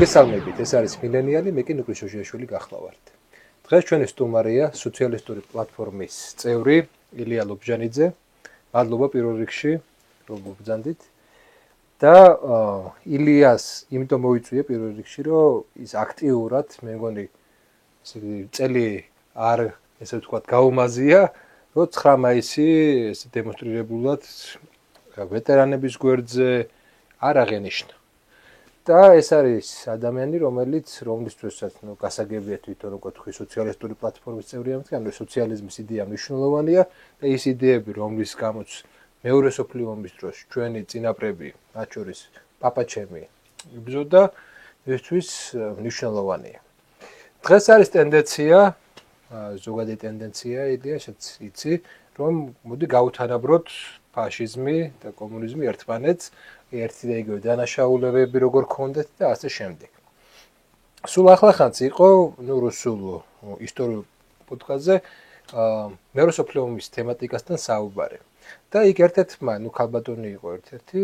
მოგესალმებით, ეს არის მილენიალი, მე კი ნუკლი შოშიაშვილი გახლავართ. დღეს ჩვენი სტუმარია სოციალისტური პლატფორმის წევრი ილია ლობჟანიძე. მადლობა პირველ რიგში, რომ მოგბრძანდით. და ილიას იმიტომ მოვიწვია პირველ რიგში, რომ ის აქტიურად, მე მგონი, წელი არ ესე ვთქვათ, გაუმაზია, რომ 9 მაისი ეს დემონსტრირებულად ვეტერანების გვერდზე არ აღენიშნა. და ეს არის ადამიანი, რომლისთვისაც გასაგებია თვითონ უკვე თქვი სოციალისტური პლატფორმის წევრი ამით, ანუ სოციალიზმის იდეა მნიშვნელოვანია და ის იდეები, რომლის გამოც მეორე მსოფლიო ომის დროს ჩვენი წინაპრები, მათ შორის პაპაჩემი იბრძოდა, ესთვის მნიშვნელოვანია. დღეს არის ტენდენცია, ზოგადი ტენდენცია, იდეაშიც იცი, რომ მოდი გავუთანაბროთ ფაშიზმი და კომუნიზმი ერთმანეთს, ერთი და იგივე დანაშაულებები როგორ ქონდეთ და ასე შემდეგ. სულ ახლახანს იყო, რუსულ ისტორიულ პოდკასტზე მეორე მსოფლიო ომის თემატიკასთან საუბარი. და იქ ერთ-ერთმა, ქალბატონი იყო ერთ-ერთი,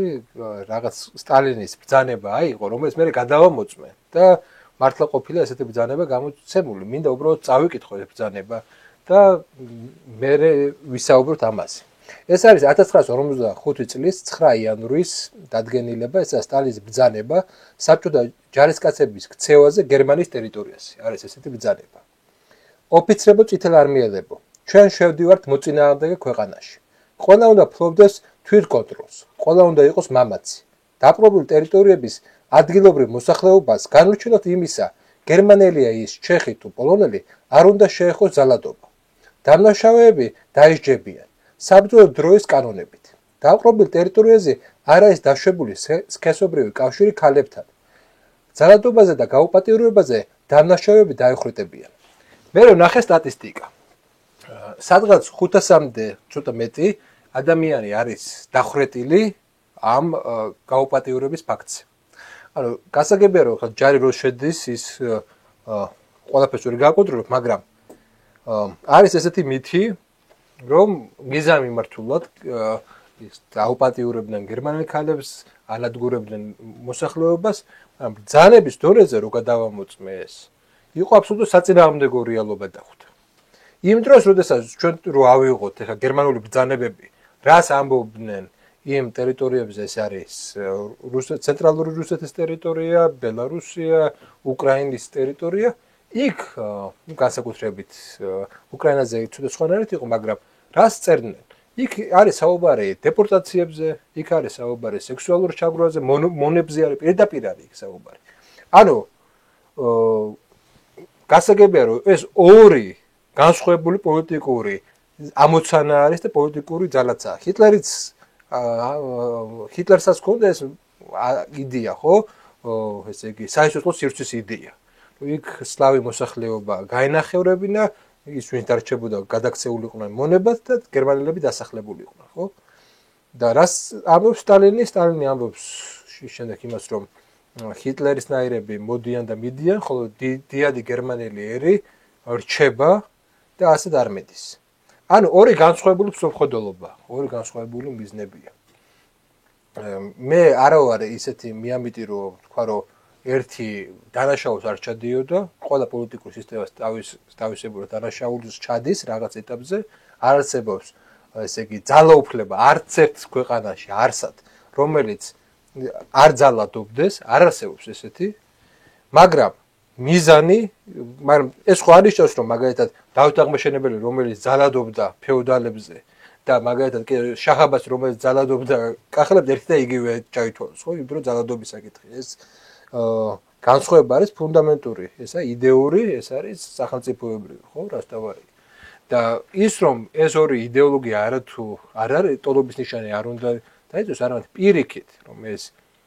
რაღაც სტალინის ბრძანება აიღო, რომელიც მე გადავამოწმე და მართლა ყოფილა ესეთი ბრძანება გამოცემული. მინდა უბრალოდ წავიკითხო ეს ბრძანება და მე ვისაუბროთ ამაზე. ეს არის 1945 წლის 9 იანვრის დადგენილება, ეს არის სტალინის ბრძანება საბჭოთა ჯარისკაცების ქცევაზე გერმანიის ტერიტორიაზე. არის ესეთი ბრძანება. ოფიცრებო, წითელარმიელებო, ჩვენ შევდივართ მოწინააღმდეგე ქვეყანაში. ყველა უნდა ფლობდეს თვითკონტროლს, ყველა უნდა იყოს მამაცი. დაპყრობილი ტერიტორიების ადგილობრივ მოსახლეობას განვრჩენოთ იმისა, გერმანელია ის, ჩეხი თუ პოლონელი, არ უნდა შეეხოს ძალადობა. დამნაშავეები დაისჯებიან საბრძოლო დროის კანონებით. დაპყრობილ ტერიტორიაზე არ არის დაშვებული სქესობრივი კავშირი ქალებთან. ძალადობაზე და გაუპატიურებაზე დამნაშავეები დაიხვრეტებიან. მე ვნახე სტატისტიკა. სადღაც 500-მდე ცოტა მეტი ადამიანი არის დახვრეტილი ამ გაუპატიურების ფაქტზე. ანუ გასაგებია რომ ჯარი რო შედის ის ყველაფერს ვერ გააკონტროლებ, მაგრამ არის ესეთი მითი, რომ მიზამიმართულად დაუპატიურებდნენ გერმანელ ქალებს, ანადგურებდნენ მოსახლეობას, მაგრამ ბრძანების დონეზე რო გადავამოწმე ეს, იყო აბსოლუტურად საწინააღმდეგო რეალობა დახვდა. იმ დროს, როდესაც ჩვენ რო ავიღოთ ეხა გერმანული ბრძანებები, რას ამბობდნენ იმ ტერიტორიებზე, ეს არის ცენტრალური რუსეთის ტერიტორია, ბელარუსია, უკრაინის ტერიტორია, იქ განსაკუთრებით უკრაინაზე ცოტა სხვანაირად იყო, მაგრამ რას წერდნენ? იქ არის საუბარი დეპორტაციებზე, იქ არის საუბარი სექსუალურ ჩაგვრაზე, მონებზე არის პირდაპირ არის იქ საუბარი. ანუ გასაგებია რომ ეს ორი განსხვავებული პოლიტიკური ამოცანა არის და პოლიტიკური ძალაცაა. ჰიტლერსაც ჰქონდა ეს იდეა, ხო? ესე იგი, საერთო სივრცის იდეა. იქ სლავი მოსახლეობა გაენახევრებინა, ის ვინც დარჩებოდა გადაქცეული იყვნენ მონებად და გერმანელები დასახლებული იყვნენ, ხო? და რას ამბობს სტალინი? სტალინი ამბობს შემდეგ იმას, რომ ჰიტლერისნაირები მოდიან და მიდიან, ხოლო დიადი გერმანელი ერი რჩება და ასეთ არ მედის. ანუ ორი განსხვავებული მსოფლმხედველობა, ორი განსხვავებული მიზნებია. მე არა ვარ ისეთი მიამიტი, რომ თქვა, რომ ერთი დანაშაულს არ ჩადიოდა, ყველა პოლიტიკური სისტემა თავისებურად დანაშაულს ჩადის რაღაც ეტაპზე, არ არსებობს, ესე იგი, ძალაუფლება არც ერთ ქვეყანაში არსად, რომელიც არ ძალადობდეს, არ არსებობს ესეთი, მაგრამ მიზანი, მაგრამ ეს ხო არ ნიშნავს, რომ მაგალითად დავით აღმაშენებელი, რომელიც ძალადობდა ფეოდალებზე და მაგალითად შაჰ-აბასი, რომელიც ძალადობდა კახელებს, ერთი და იგივე ჩაითვალოს, ხო, იმიტომ რომ ძალადობის საკითხი ეს განსხვავება არის ფუნდამენტური, ესა იდეური, ეს არის სახელმწიფოებრივი, ხო, რასთავარი. და ის რომ ეს ორი იდეოლოგია არათუ არ არის ტოლობის ნიშანი არ უნდა დაიწოს, არამედ პირიქით, რომ ეს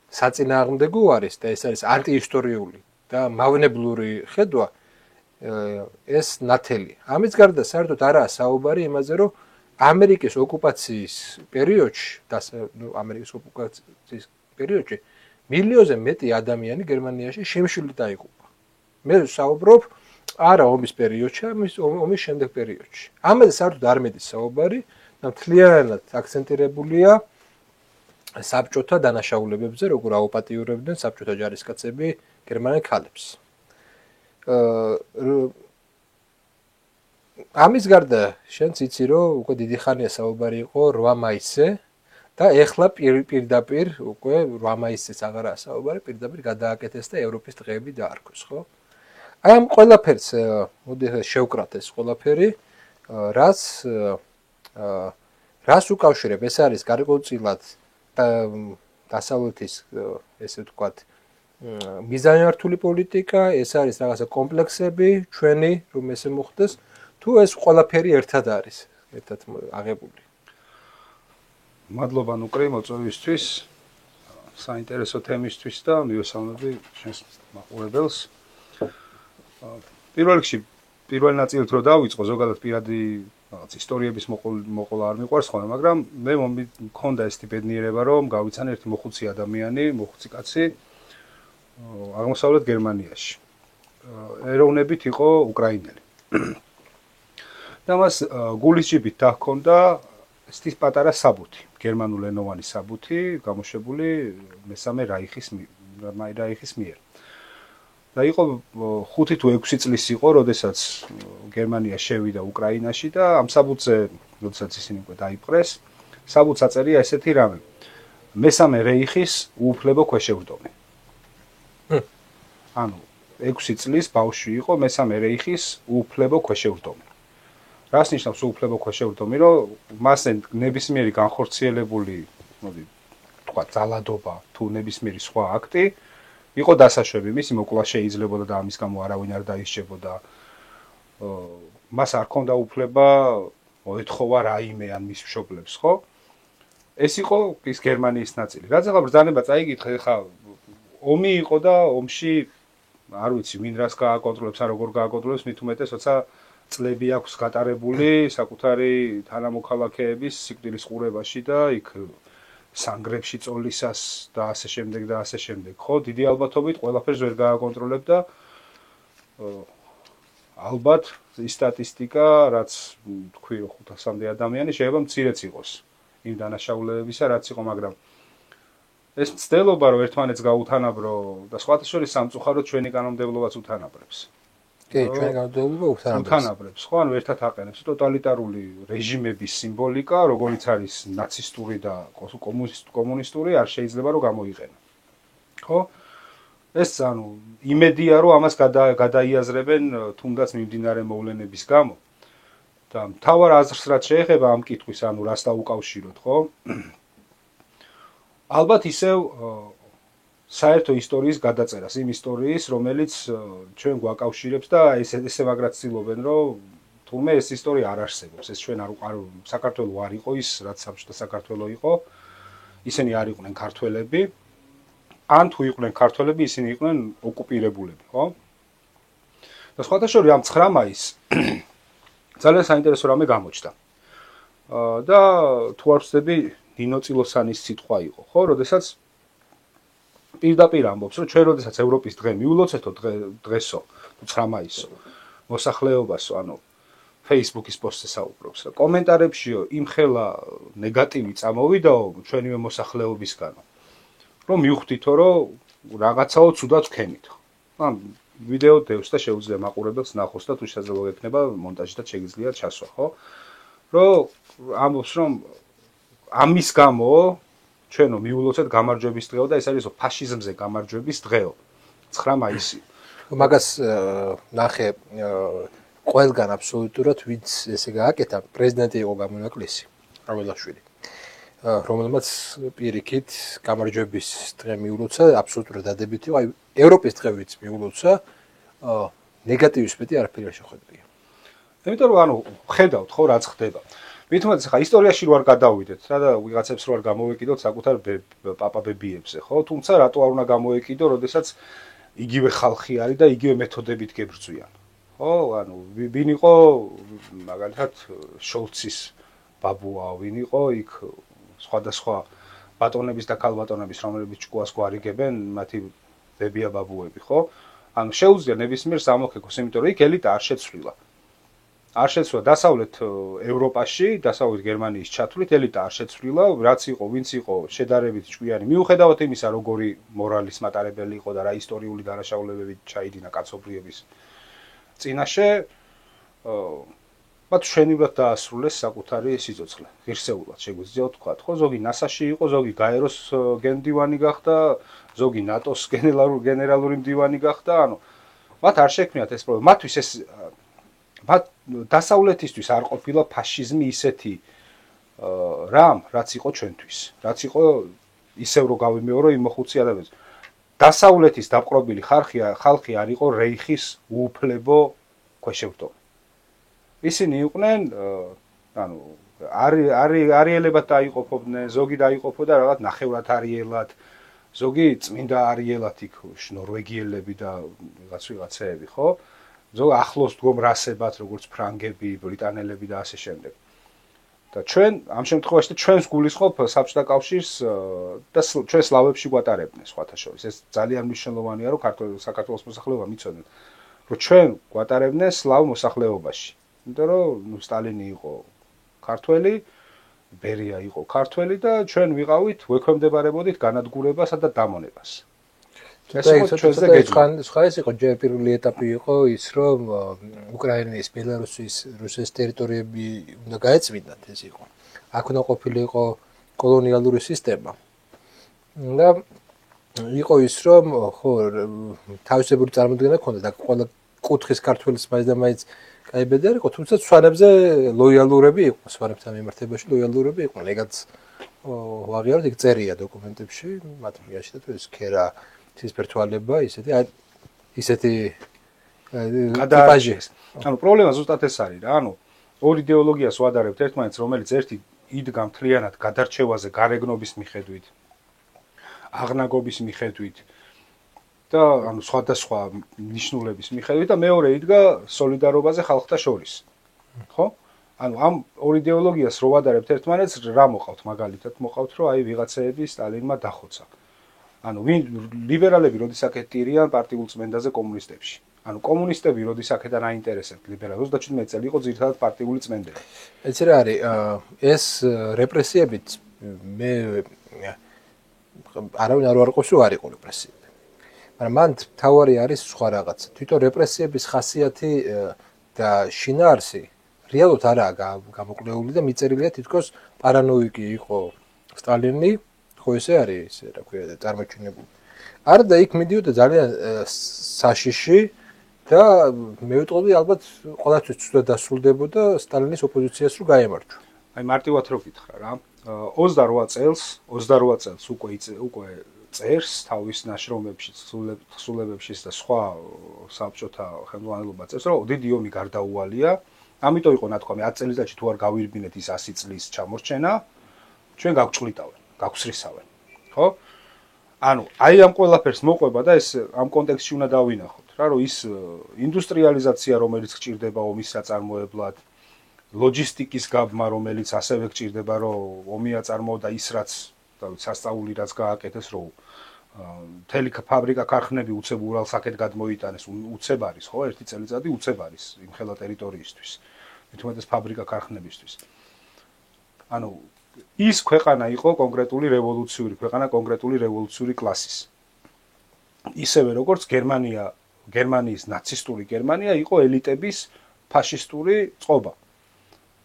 საწინააღმდეგო არის და ეს არის ანტიისტორიული და მავნებლური ხედვა, ეს ნათელი. ამის გარდა საერთოდ არაა საუბარი იმაზე, რომ ამერიკის ოკუპაციის პერიოდში, ამერიკის ოკუპაციის პერიოდში მილიონზე მეტი ადამიანი გერმანიაში შემშლილი დაიღუპა. მე საუბრობ არა ომის პერიოდში, ომის შემდეგ პერიოდში. ამაზე საერთოდ არ მედის საუბარი და მთლიანად აქცენტირებულია საბჭოთა დანაშაულებებზე, როგორ აუპატიურებდნენ საბჭოთა ჯარისკაცები გერმანელ ქალებს. ამის გარდა შენც იცი რომ უკვე დიდი ხანია საუბარი იყო 8 მაისზე და ეხლა პირდაპირ უკვე 8 მაისზეც აღარაა საუბარი, პირდაპირ გადააკეთეს და ევროპის დღეები დაარქვეს, ხო? აი ამ ყველაფერს მოდი შევკრათ ეს ყველაფერი, რას უკავშირებ? ეს არის გარკვეულწილად დასავლეთის ესე ვთქვათ მიზანმიმართული პოლიტიკა, ეს არის რაღაცა კომპლექსები ჩვენი, რომ ესე მოხდეს, თუ ეს ყველაფერი ერთად არის, ერთად აღებული. მადლობა ნუკრი მოწვევისთვის, საინტერესო თემისთვის და მივესალმები შენს მაყურებელს. პირველ რიგში პირველ ნაწილით რო დავიწყო, ზოგადად პირადი რაღაც ისტორიების მოყოლა არ მიყვარს ხოლმე, მაგრამ მე მქონდა ეს ბედნიერება, რომ გავიცანე ერთი მოხუცი ადამიანი, მოხუცი კაცი აღმოსავლეთ გერმანიაში. ეროვნებით იყო უკრაინელი. და მას გულის ჯიბით დაჰქონდა ეს პატარა საბუთი, გერმანულენოვანი საბუთი, გამოშვებული მესამე რაიხის მიერ. და იყო 5 თუ 6 წლის იყო, როდესაც გერმანია შევიდა უკრაინაში და ამ საბუთზე, როდესაც ისინი უკვე დაიპყრეს, საბუთს აწერია ესეთი რამე: მესამე რეიხის უუფლებო ქვეშევრდომი. ანუ 6 წლის ბავშვი იყო მესამე რეიხის უუფლებო ქვეშევრდომი. რას ნიშნავს უუფლებო ქვეშევრდომი, რომ მასზე ნებისმიერი განხორციელებული, მოდი თქვა, ძალადობა თუ ნებისმიერი სხვა აქტი იყო დასაშვები, მისი მოკლა შეიძლებოდა და ამის გამო არავინ არ დაისჯებოდა. მას არ ჰქონდა უფლება მოეთხოვა რაიმე ან მის მშობლებს, ხო? ეს იყო ის გერმანიის ნაწილი. რაც ახლა ბრძანება წაიგითხე, ხა ომი იყო და ომში არ ვიცი, ვინ რას გააკონტროლებს, ან როგორ გააკონტროლებს, მით უმეტეს, როცა წლები აქვს გატარებული საკუთარი თანამოქალაქეების სიკვდილის ყურებაში და იქ სანგრებში წოლისას და ასე შემდეგ და ასე შემდეგ, ხო? დიდი ალბათობით ყველაფერს ვერ გააკონტროლებ და ალბათ ის სტატისტიკა, რაც თქვი რომ 500-მდე ადამიანი შეიძლება მცირეც იყოს იმ დანაშაულებებისა, რაც იყო, მაგრამ ეს მცდელობა რომ ერთმანეთს გაუთანაბრო და სხვათა შორის სამწუხაროდ ჩვენი კანონმდებლობაც უთანაბრებს. კი, ჩვენი კანონმდებლობა უთანაბრებს, ხო, ანუ ერთად აყენებს ტოტალიტარული რეჟიმების სიმბოლიკა, როგორიც არის ნაცისტური და კომუნისტური, არ შეიძლება რომ გამოიყენო. ხო? ეს ანუ იმედია რომ ამას გადაიაზრებენ თუნდაც მიმდინარე მოვლენების გამო. და მთავარ აზრს რაც შეეხება ამ კითხვის, ანუ რას დაუკავშიროთ, ხო? ალბათ ისევ საერთო ისტორიის გადაწერას, იმ ისტორიის, რომელიც ჩვენ გვაკავშირებს და ესე მაგრად ცდილობენ, რომ თურმე ეს ისტორია არ არსებობს, ეს ჩვენ არ საქართველო არ იყო ის, რაც საბჭოთა საქართველო იყო, ისინი არ იყვნენ ქართველები, ან თუ იყვნენ ქართველები, ისინი იყვნენ ოკუპირებულები, ხო? და სხვათა შორის ამ 9 მაისს ძალიან საინტერესო რამე გამოჩნდა. და თუ არ ვცდები, ნინო წილოსანის სიტყვა იყო, ხო, როდესაც პირდაპირ ამბობს, რომ ჩვენ როდესაც ევროპის დღე მიულოცეთო დღესო, 9 მაისო, მოსახლეობასო, ანუ Facebook-ის პოსტზე საუბრობს და კომენტარებშიო იმხელა ნეგატივი წამოვიდაო ჩვენივე მოსახლეობისგანო, რომ მივხვდითო, რომ რაღაცაო ცუდად ვქენით. ან ვიდეო დევს და შეუძლია მაყურებელს ნახოს და თუ შეიძლება გექნება მონტაჟითაც შეგიძლია ჩასვა, ხო? რომ ამბობს, რომ ამის გამო ჩვენო მიულოცეთ გამარჯვების დღეო და ეს არის ფაშიზმზე გამარჯვების დღეო 9 მაისი. მაგას ნახე ყველგან აბსოლუტურად ვინც ესე გააკეთა, პრეზიდენტი იყო გამონაკლისი, რაველაშვილი. რომელმაც პირიქით გამარჯვების დღე მიულოცა, აბსოლუტურად დადებითი იყო, აი ევროპის დღე ვინც მიულოცა, ნეგატივის მეტი არაფერი არ შეხვედრია. იმიტომ რომ ანუ ხედავთ ხო რაც ხდება. მით უმეტეს ხა ისტორიაში რო არ გადავიდეთ, რა და ვიღაცებს რო არ გამოვეკიდოთ საკუთარ პაპაბებიებზე, ხო? თუმცა რატო არ უნდა გამოვეკიდო, როდესაც იგივე ხალხი არის და იგივე მეთოდებით გებრძვიან. ხო? ანუ ვინ იყო მაგალითად შოლცის ბაბუა, ვინ იყო იქ სხვადასხვა ბატონების და ქალბატონების, რომლებიც ჭკუას გვარიგებენ, მათი ბებია ბაბუები, ხო? ანუ შეუძლია ნებისმიერ სამოქეკოს, იმიტომ რომ იქ ელიტა არ შეცვლილა. არ შეცვლა დასავლეთ ევროპაში, დასავლეთ გერმანიის ჩათვლით ელიტა არ შეცვლილა, რაც იყო, ვინც იყო შედარებით ჭკვიანი, მიუხედავად იმისა, როგორი მორალის მატარებელი იყო და რა ისტორიული დანაშაულებები ჩაიდინა კაცობრიობის წინაშე, მათ მშვენივრად დაასრულეს საკუთარი სიცოცხლე. ღირსეულად შეგვიძლია ვთქვათ, ხო, ზოგი ნასაში იყო, ზოგი გაეროს გენდივანი გახდა, ზოგი ნატოს გენერალური მდივანი გახდა, ანუ მათ არ შექმნიათ ეს პრობლემა. მათთვის ეს მათ დასავლეთისთვის არ ყოფილა ფაშიზმი ისეთი რამ, რაც იყო ჩვენთვის, რაც იყო ისევ რო გავიმეორო იმ მოხუცი ადამიანს. დასავლეთის დაპყრობილი ხალხი არ იყო რეიხის უუფლებო ქვეშევრდომი. ისინი იყვნენ, ანუ არიელებად დაიყოფობდნენ, ზოგი დაიყოფოდა რაღაც ნახევრად არიელად, ზოგი წმინდა არიელად იქ ნორვეგიელები და ვიღაცეები, ხო? ზოგი ახლოს დგომ რასებად, როგორც ფრანგები, ბრიტანელები და ასე შემდეგ. და ჩვენ ამ შემთხვევაში ჩვენს გულისხმობ საბჭოთა კავშირს და ჩვენ სლავებში გვატარებდნენ სხვათა შორის. ეს ძალიან მნიშვნელოვანია, რომ საქართველოს მოსახლეობა მიცოდნენ, რომ ჩვენ გვატარებდნენ სლავ მოსახლეობაში. იმიტომ რომ სტალინი იყო ქართველი, ბერია იყო ქართველი და ჩვენ ვიყავით, ვექვემდებარებოდით განადგურებასა და დამონებას. ეს იყო ჯერ პირველი ეტაპი იყო ის, რომ უკრაინის, ბელარუსის, რუსეთის ტერიტორიები უნდა გაეწმინდათ, ეს იყო. აქ უნდა ყოფილიყო კოლონიალური სისტემა. და იყო ის, რომ ხო, თავისებური წარმოდგენა ჰქონდა და ყველა კუთხის ქართველის მაინც და მაინც კაიბედი არ იყო, თუმცა სვანებზე ლოიალურები იყვნენ, სვანებთან მიმართებაში ლოიალურები იყვნენ. ეგაც ვაღიაროთ, ეგ წერია დოკუმენტებში, მათ მიაშიათ ეს ქერა ცისფერთვალება, ისეთი ტიპაჟი. ანუ პრობლემა ზუსტად ეს არის რა, ანუ ორი იდეოლოგიას ვადარებთ ერთმანეთს, რომელიც ერთი იდგა მთლიანად გადარჩევაზე გარეგნობის მიხედვით, აღნაგობის მიხედვით და ანუ სხვადასხვა ნიშნულების მიხედვით და მეორე იდგა სოლიდარობაზე ხალხთა შორის. ხო? ანუ ამ ორი იდეოლოგიას რო ვადარებთ ერთმანეთს, რა მოყავთ მაგალითად? მოყავთ, რომ აი ვიღაცეები სტალინმა დახოცა. ანუ ლიბერალები როდის აკეთტირიან პარტიულ წმენდაზე კომუნისტებში. ანუ კომუნისტები როდის აქედან აინტერესებთ ლიბერალებს 37 წელი იყო ძირითადად პარტიული წმენდები. ეცი რა არის, ეს რეპრესიებიც მე არავინ არ ვარყოფს, რომ არ იყო რეპრესიები. მაგრამ მან თავარი არის სხვა რაღაცა. თვითონ რეპრესიების ხასიათი და შინაარსი რეალურად არაა გამოკლეული და მიწერილია თითქოს პარანოიკი იყო სტალინი, ხო ესე არის, ესე რა ქვია, წარმოჩინებული. არა და იქ მიდიოდა ძალიან საშიში და მე ვიტყოდი ალბათ ყველასთვის ცუდად დასრულდებოდა სტალინის ოპოზიციას რო გაემარჯვა. აი მარტივად რო გითხრა რა. 28 წელს უკვე წერს თავის ნაშრომებში, თხზულებებში და სხვა საბჭოთა ხელმძღვანელობა წერს, რომ დიდი ომი გარდაუვალია. ამიტომ იყო ნათქვამი 10 წელიწადში თუ არ გავირბინეთ ის 100 წლის ჩამორჩენა, ჩვენ გავჭყლიტავენ, გავხსრისავენ. ხო? ანუ აი ამ ყველაფერს მოყვება და ეს ამ კონტექსტში უნდა დავინახოთ რა, რომ ის ინდუსტრიალიზაცია, რომელიც გჭირდება ომის საწარმოებლად, ლოჯისტიკის გაბმა, რომელიც ასევე გჭირდება, რომ ომი აწარმოო და ის რაც სასწაული რაც გააკეთეს, რომ მთელი ფაბრიკა ქარხნები უცებ ურალსაკეთ გადმოიტანეს, უცებ არის, ხო, ერთი წელიწადი უცებ არის იმ ხელა ტერიტორიისთვის, მithumetes ფაბრიკა ქარხნებისთვის. ანუ ის ქვეყანა იყო კონკრეტული რევოლუციური ქვეყანა, კონკრეტული რევოლუციური კლასის. ისევე როგორც გერმანიის ნაცისტური გერმანია იყო ელიტების ფაშისტური წყობა,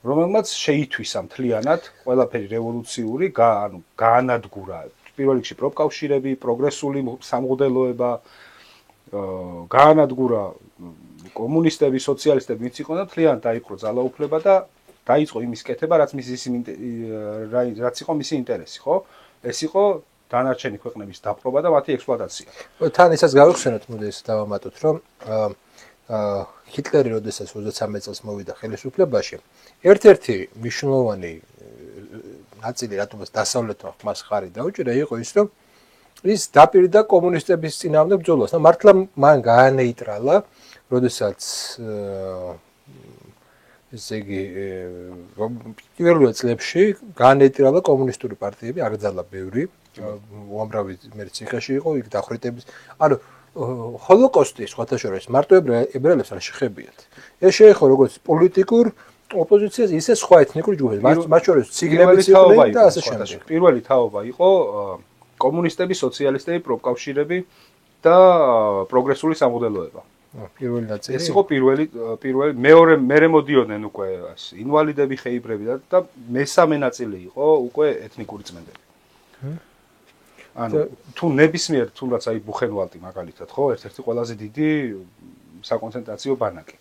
რომელმაც შეითვისა მთლიანად ყველაფერი რევოლუციური, ანუ გაანადგურა პირველ რიგში პროფკავშირები, პროგრესული სამღვდელოება, გაანადგურა კომუნისტები, სოციალისტები, ვინც იყვნენ და მთლიანად დაიპყრო ძალაუფლება და დაიწყო იმის კეთება, რაც იყო მისი ინტერესი, ხო? ეს იყო დანარჩენი ქვეყნების დაპყრობა და მათი ექსპლუატაცია. თან ისაც გავიხსენოთ, მოდი ეს დავამატოთ, რომ ჰიტლერი როდესაც 33 წელს მოვიდა ხელისუფლებაში, ერთ-ერთი მნიშვნელოვანი ნაწილი, რატომაც დასავლეთმა ხმას ხარი დაუჭირა, იყო ის, რომ ის დაპირდა კომუნისტების წინააღმდეგ ბრძოლას და მართლა მან გაანეიტრალა, როდესაც ესე იგი პირველ წლებში გაანეიტრალა კომუნისტური პარტიები, აკრძალა ბევრი, უამრავი მერციხეში იყო, იქ დახვრიტების. ანუ ჰოლოკოსტი სხვათა შორის მარტო ებრაელებს არ შეხებიათ. ეს შეეხო როგორც პოლიტიკურ ოპოზიციას, ისე სხვა ეთნიკურ ჯგუფებს, მათ შორის ციგნებიც იყვნენ და ასე შემდეგ. პირველი თაობა იყო კომუნისტები, სოციალისტები, პროფკავშირები და პროგრესული სამღვდელოება. პირველი ნაწილი. ეს იყო პირველი, მეორე მოდიოდნენ უკვე ინვალიდები, ხეიბრები და მესამე ნაწილი იყო უკვე ეთნიკური წმენდები. ანუ თუ ნებისმიერ თუნდაც აი ბუხენვალდი მაგალითად, ხო, ერთ-ერთი ყველაზე დიდი საკონცენტრაციო ბანაკი.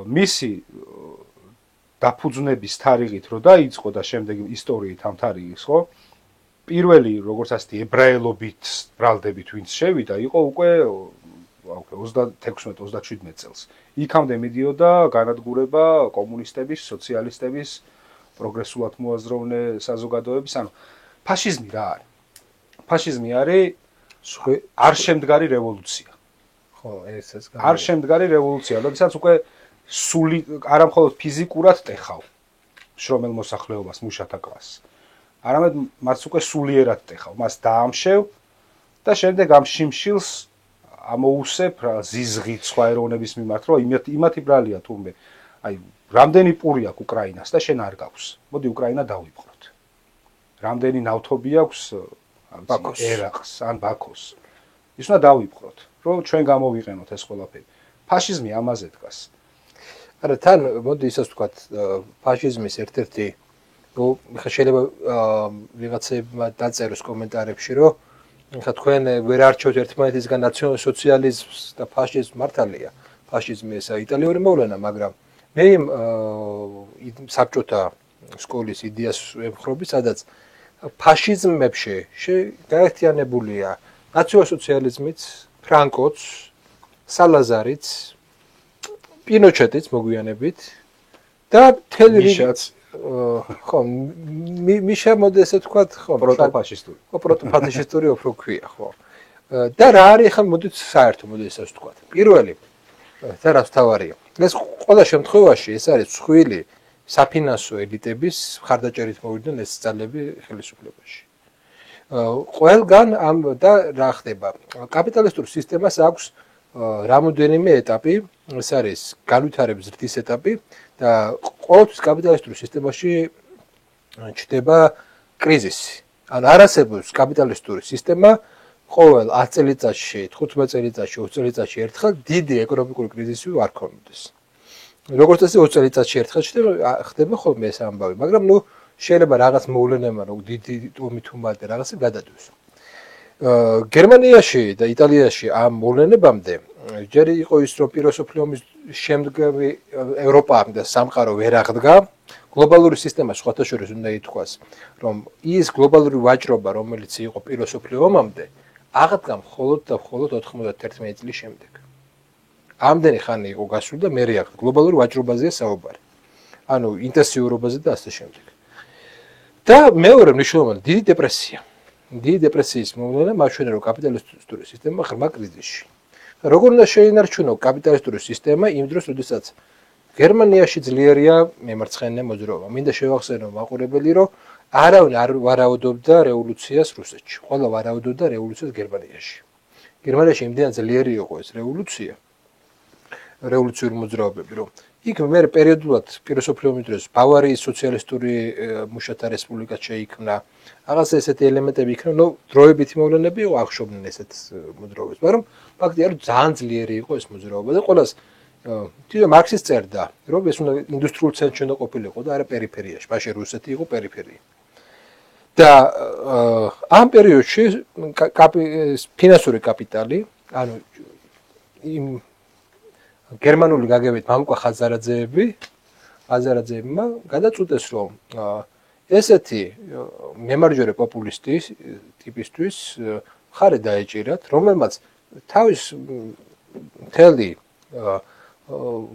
მისი დაფუძნების თარიღით რო დაიწყო და შემდეგ ისტორიით ამ თარიღის, ხო? პირველი, როგორც ასეთი ებრაელობით ბრალდებით ვინც შევიდა, იყო უკვე 36-37 წელს. იქამდე მიდიოდა განადგურება კომუნისტების, სოციალისტების, პროგრესულად მოაზროვნე საზოგადოების, ანუ ფაშიზმი რა არის? ფაშიზმი არის არ შემდგარი რევოლუცია. ხო, ესეც არ შემდგარი რევოლუცია, როდესაც უკვე სული არა მხოლოდ ფიზიკურად ტეხავ შრომელ მოსახლეობას, მუშათა კლასს. არამედ მას უკვე სულიერად ტეხავ, მას დაამშევ და შემდეგ ამ შიმშილს ამოუსებ ზიზღით სხვა ეროვნების მიმართ, რომ იმათი ბრალია თუმე. აი, რამდენი პური აქვს უკრაინას და შენ არ გაქვს. მოდი უკრაინა დავიპყროთ. რამდენი ნავთობი აქვს ბაქოს, ერაყს ან ბაქოს. ის უნდა დავიპყროთ, რომ ჩვენ გამოვიყენოთ ეს ყველაფერი. ფაშიზმი ამაზე დგას. არა, თან მოდი ისე ვთქვათ, ფაშიზმის ერთ-ერთი ხა შეიძლება ვიღაცებმა დაწეროს კომენტარებში, რომ ხა თქვენ ვერ არჩევთ ერთმანეთისგან ნაციონალ-სოციალიზმს და ფაშიზმს მართალია. ფაშიზმი ესა იტალიური მოვლენა, მაგრამ მე საბჭოთა სკოლის იდეას ემხრობი, სადაც ფაშიზმებში გაერთიანებულია ნაციონალ-სოციალიზმიც, ფრანკოც, სალაზარიც, პინოჩეტიც მოგვიანებით და მთელი ხო, მიშა მოდი ესე ვთქვათ, ხო, პროტოფაშისტური. ხო, პროტოფაშისტური უფრო ქვია, ხო. და რა არის ახლა მოდით საერთო, მოდი ესე ვთქვათ. პირველი და რაც თავარია. ეს ყველა შემთხვევაში ეს არის ცხვილი საფინანსო ელიტების მხარდაჭერით მოვიდნენ ეს ძალები ხელისუფლებაში. ყველგან ამ და რა ხდება? კაპიტალისტურ სისტემას აქვს რამოდენიმე ეტაპი, ეს არის განვითარების ზრდის ეტაპი და ყოველთვის კაპიტალისტურ სისტემაში ჩნდება კრიზისი. ანუ არ არსებობს კაპიტალისტური სისტემა ყოველ 10 წელიწადში, 15 წელიწადში, 20 წელიწადში ერთხელ დიდი ეკონომიკური კრიზისი არ ქონდეს. როგორც წესი 20 წელიწადში ერთხელ ხდება ხოლმე ეს ამბავი, მაგრამ ნუ შეიძლება რაღაც მოვლენებმა რომ დიდი ომი თუ მალე რაღაცა გადადოს. გერმანიაში და იტალიაში ამ მოვლენებამდე ჯერ იყო ის რომ პირველ მსოფლიო ომის შემდგომი ევროპა და სამყარო ვერ აღდგა, გლობალური სისტემა სხვათა შორის უნდა ითქვას, რომ ის გლობალური ვაჭრობა, რომელიც იყო პირველ მსოფლიო ომამდე, აღდგა მხოლოდ და მხოლოდ 91 წლის შემდეგ. ამდენი ხანი იყო გასული და მერე აღდგა. გლობალური ვაჭრობაზეა საუბარი. ანუ ინტენსიურობაზე და ასე შემდეგ. და მეორე მნიშვნელოვანი დიდი დეპრესია. დიდი დეპრესიის მოვლენა მაჩვენე რომ კაპიტალისტური სისტემა ღრმა კრიზისში. როგორ უნდა შეინარჩუნო კაპიტალისტური სისტემა იმ დროს, როდესაც გერმანიაში ძლიერია მემარცხენე მოძრაობა. მინდა შევახსენო მაყურებელი, რომ არავინ არ ვარაუდობდა რევოლუციას რუსეთში. ყველა ვარაუდობდა რევოლუციას გერმანიაში. გერმანიაში იმდენად ძლიერი იყო ეს რევოლუცია, რევოლუციური მოძრაობები, რომ იქ მე პერიოდულად პირველ მსოფლიო ომის დროს ბავარიის სოციალისტური მუშათა რესპუბლიკა შეიქმნა. რაღაც ესეთი ელემენტები იქნა, ნუ დროებითი მოვლენები იყო აღშობდნენ ესეთ მოძრაობებს, მაგრამ ფაქტია რომ ძალიან ძლიერი იყო ეს მოძრაობა და ყველას თვითონ მარქსის წერდა, რომ ეს უნდა ინდუსტრიულ ცენტრში უნდა ყოფილიყო და არა პერიფერიაში. მაშინ რუსეთი იყო პერიფერია. და ამ პერიოდში ფინანსური კაპიტალი, ანუ იმ გერმანული გაგებით მამუკა ხაზარაძეებმა გადაწყვიტეს, რომ ესეთი მემარჯვენე პოპულისტის ტიპისთვის მხარე დაეჭირათ, რომელმაც თავის მთელი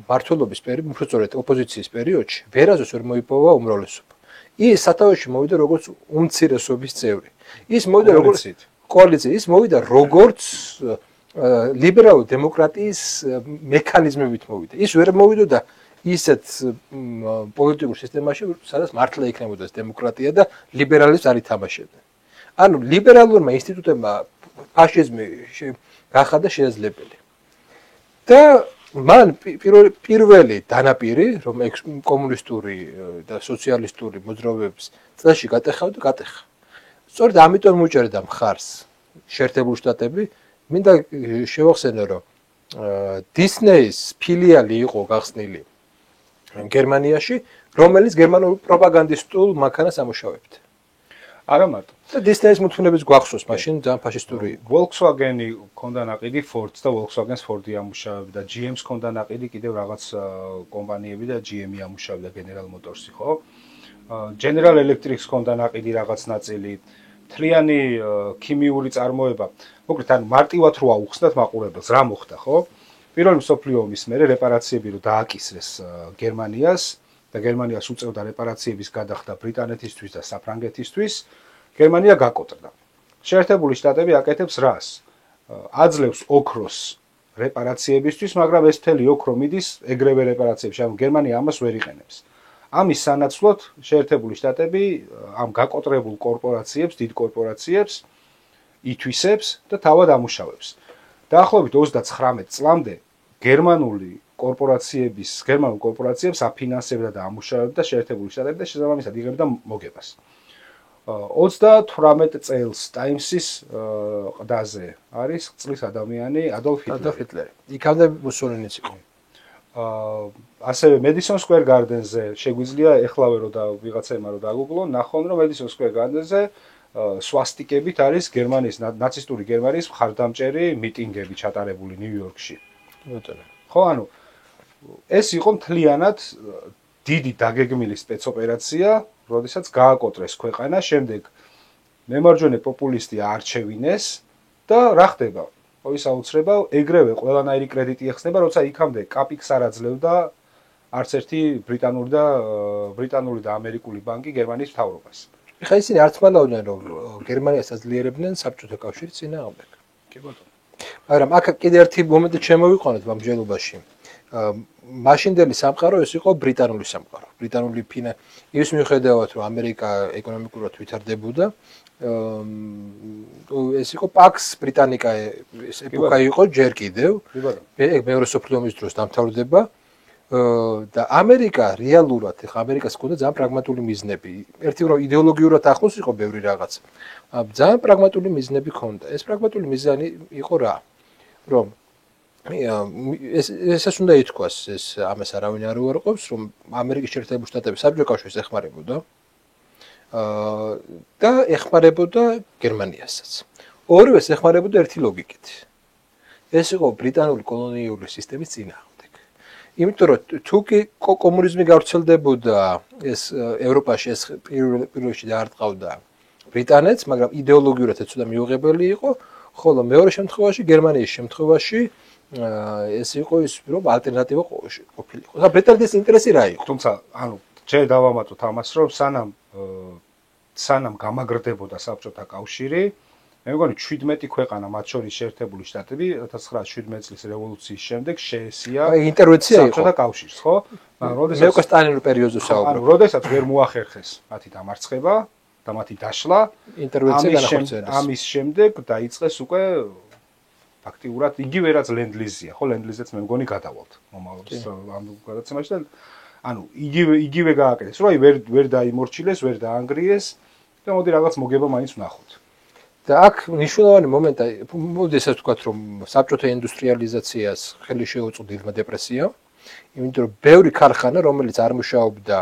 მართლობის პერიოდში, უფრო სწორედ ოპოზიციის პერიოდში, ვერასდროს ვერ მოიპოვა უმრავლესობა. ის სათავეში მოვიდა როგორც უმცირესობის წევრი. ის მოვიდა როგორც კოალიცია, ის მოვიდა როგორც ლიბერალური დემოკრატიის მექანიზმებით მოვიდა. ის ვერ მოვიდა ისეთ პოლიტიკურ სისტემაში, სადაც მართლა იქნებოდა დემოკრატია და ლიბერალიზმს არ ითამაშებდნენ. ანუ ლიბერალურმა ინსტიტუტებმა ფაშიზმი გახადა შესაძლებელი. და მან პირველი დანაპირი, რომ კომუნისტური და სოციალისტური მოძრაობების წელში გატეხა. სწორედ ამიტომ უჭერდა მხარს შეერთებული შტატები. მინდა შევახსენო, რომ დისნეის ფილიალი იყო გახსნილი გერმანიაში, რომელიც გერმანულ პროპაგანდისტულ მანქანას ამუშავებდა. არა მარტო. და დისნეის მუცნებიც გვახსოვს, მაშინ ძალიან ფაშისტური იყო. Volkswagen-ი ქონდა ნაყიდი, Ford-ს და Volkswagen-ს Ford-ი ამუშავებდა, GM-ს ქონდა ნაყიდი, კიდევ რაღაც კომპანიები და GM-ი ამუშავებდა, General Motors-ი, ხო? General Electric-ს ქონდა ნაყიდი რაღაც ნაწილი, მთლიანი ქიმიური წარმოება. მოკლედ, ანუ მარტივად რო აუხსნათ მაყურებელს, რა მოხდა, ხო? პირველი მსოფლიო ომის მერე რეპარაციები რო დააკისრეს გერმანიას და გერმანიას უწევდა რეპარაციების გადახდა ბრიტანეთისთვის და საფრანგეთისთვის, გერმანია გაკოტრდა. შეერთებული შტატები აკეთებს რას? აძლევს ოქროს რეპარაციებისთვის, მაგრამ ეს მთელი ოქრო მიდის ეგრევე რეპარაციებში, ანუ გერმანია ამას ვერ იყენებს. ამის სანაცვლოდ შეერთებული შტატები ამ გაკოტრებულ კორპორაციებს, დიდ კორპორაციებს ითვისებს და თავად ამუშავებს. დაახლოებით 39 წლამდე გერმანულ კორპორაციებს აფინანსებდა და ამუშავებდა შეერთებული შტატები და შესაბამისად იღებდა მოგებას. 38 წელს Times-ის ყდაზე არის წლის ადამიანი Adolf Hitler. იქამდე მუსოლინიც იყო. ასევე Madison Square Garden-ზე შეგვიძლია ეხლავე რომ და ვიღაცაებმა რომ დაგუგლონ, ნახონ რომ Madison Square Garden-ზე სვასტიკებით არის გერმანიის ნაცისტური გერმანიის მხარდამჭერი მიტინგები ჩატარებული ნიუ-იორკში. ხო, ანუ ეს იყო მთლიანად დიდი დაგეგმილი სპეცოპერაცია, როდესაც გააკოტრეს ქვეყანა, შემდეგ მემარჯვენე პოპულისტი არჩევინეს და რა ხდება? ყოვის აუცილებლად ეგრევე ყველანაირი კრედიტი ეხსნება, როცა იქამდე კაპიქს არ აძლევდა არც ერთი ბრიტანული და ამერიკული ბანკი გერმანიის მთავრობას. ეხლა ისინი არც მალავდნენ, რომ გერმანიას აძლიერებდნენ საბჭოთა კავშირის წინააღმდეგ. კი ბატონო. მაგრამ აქ კიდე ერთი მომენტი შემოვიყვანოთ ამჯერობაში. მაშინდელი სამყარო ეს იყო ბრიტანული სამყარო. ბრიტანული ის მიუხედავად რომ ამერიკა ეკონომიკურად ვითარდებოდა, ეს იყო Pax Britannica ეს ეპოქა იყო ჯერ კიდევ. მეორე სოფლიო ომის დროს დამთავრდება და ამერიკა რეალურად ეხლა ამერიკას ჰქონდა ძალიან პრაგმატული მიზნები. ერთი რომ იდეოლოგიურად ახლოს იყო ბევრი რაღაც. ძალიან პრაგმატული მიზნები ჰქონდა. ეს პრაგმატული მიზანი იყო რა? რომ ესეც უნდა ითქვას, ეს ამას არავინ არ უარყოფს, რომ ამერიკის შეერთებული შტატები საბჭოთა კავშირს ეხმარებოდა და ეხმარებოდა გერმანიასაც. ორივეს ეხმარებოდა ერთი ლოგიკით. ეს იყო ბრიტანული კოლონიური სისტემის წინააღმდეგ. იმიტომ რომ თუ კი კომუნიზმი გავრცელდებოდა ეს ევროპაში, ეს პირველში დაარტყავდა ბრიტანეთს, მაგრამ იდეოლოგიურად ეს ცოტა მიუღებელი იყო, ხოლო მეორე შემთხვევაში გერმანიის შემთხვევაში ეს იყო ის რომ ალტერნატივა ყოფილიყო. და ბრიტანეთის ინტერესი რა იყო? თუმცა, ანუ ჯერ დავამატოთ ამას, რომ სანამ გამაგრდებოდა საბჭოთა კავშირი, მე მგონი 17 ქვეყანა, მათ შორის შეერთებული შტატები 1917 წლის რევოლუციის შემდეგ შეესია ინტერვენცია იყო საბჭოთა კავშირს, ხო? მაგრამ როდესაც მე უკვე სტალინურ პერიოდზე ვსაუბრობ. ანუ როდესაც ვერ მოახერხეს მათი დამარცხება და მათი დაშლა, ინტერვენცია განახორციელეს. ამის შემდეგ დაიწყეს უკვე ფაქტიურად იგივე რაც ლენდლიზია, ხო, ლენდლიზეც მე მგონი გადავალთ მომავალ ამ გადაცემაში და ანუ იგივე გააკეთეს, რომ აი ვერ დაიმორჩილეს, ვერ დაანგრიეს და მოდი რაღაც მოგება მაინც ვნახოთ. და აქ მნიშვნელოვანი მომენტი, მოდი ესე ვთქვათ, რომ საბჭოთა ინდუსტრიალიზაციას ხელი შეუწყო დილმა დეპრესიამ, იმიტომ რომ ბევრი ქარხანა, რომელიც არ მუშაობდა,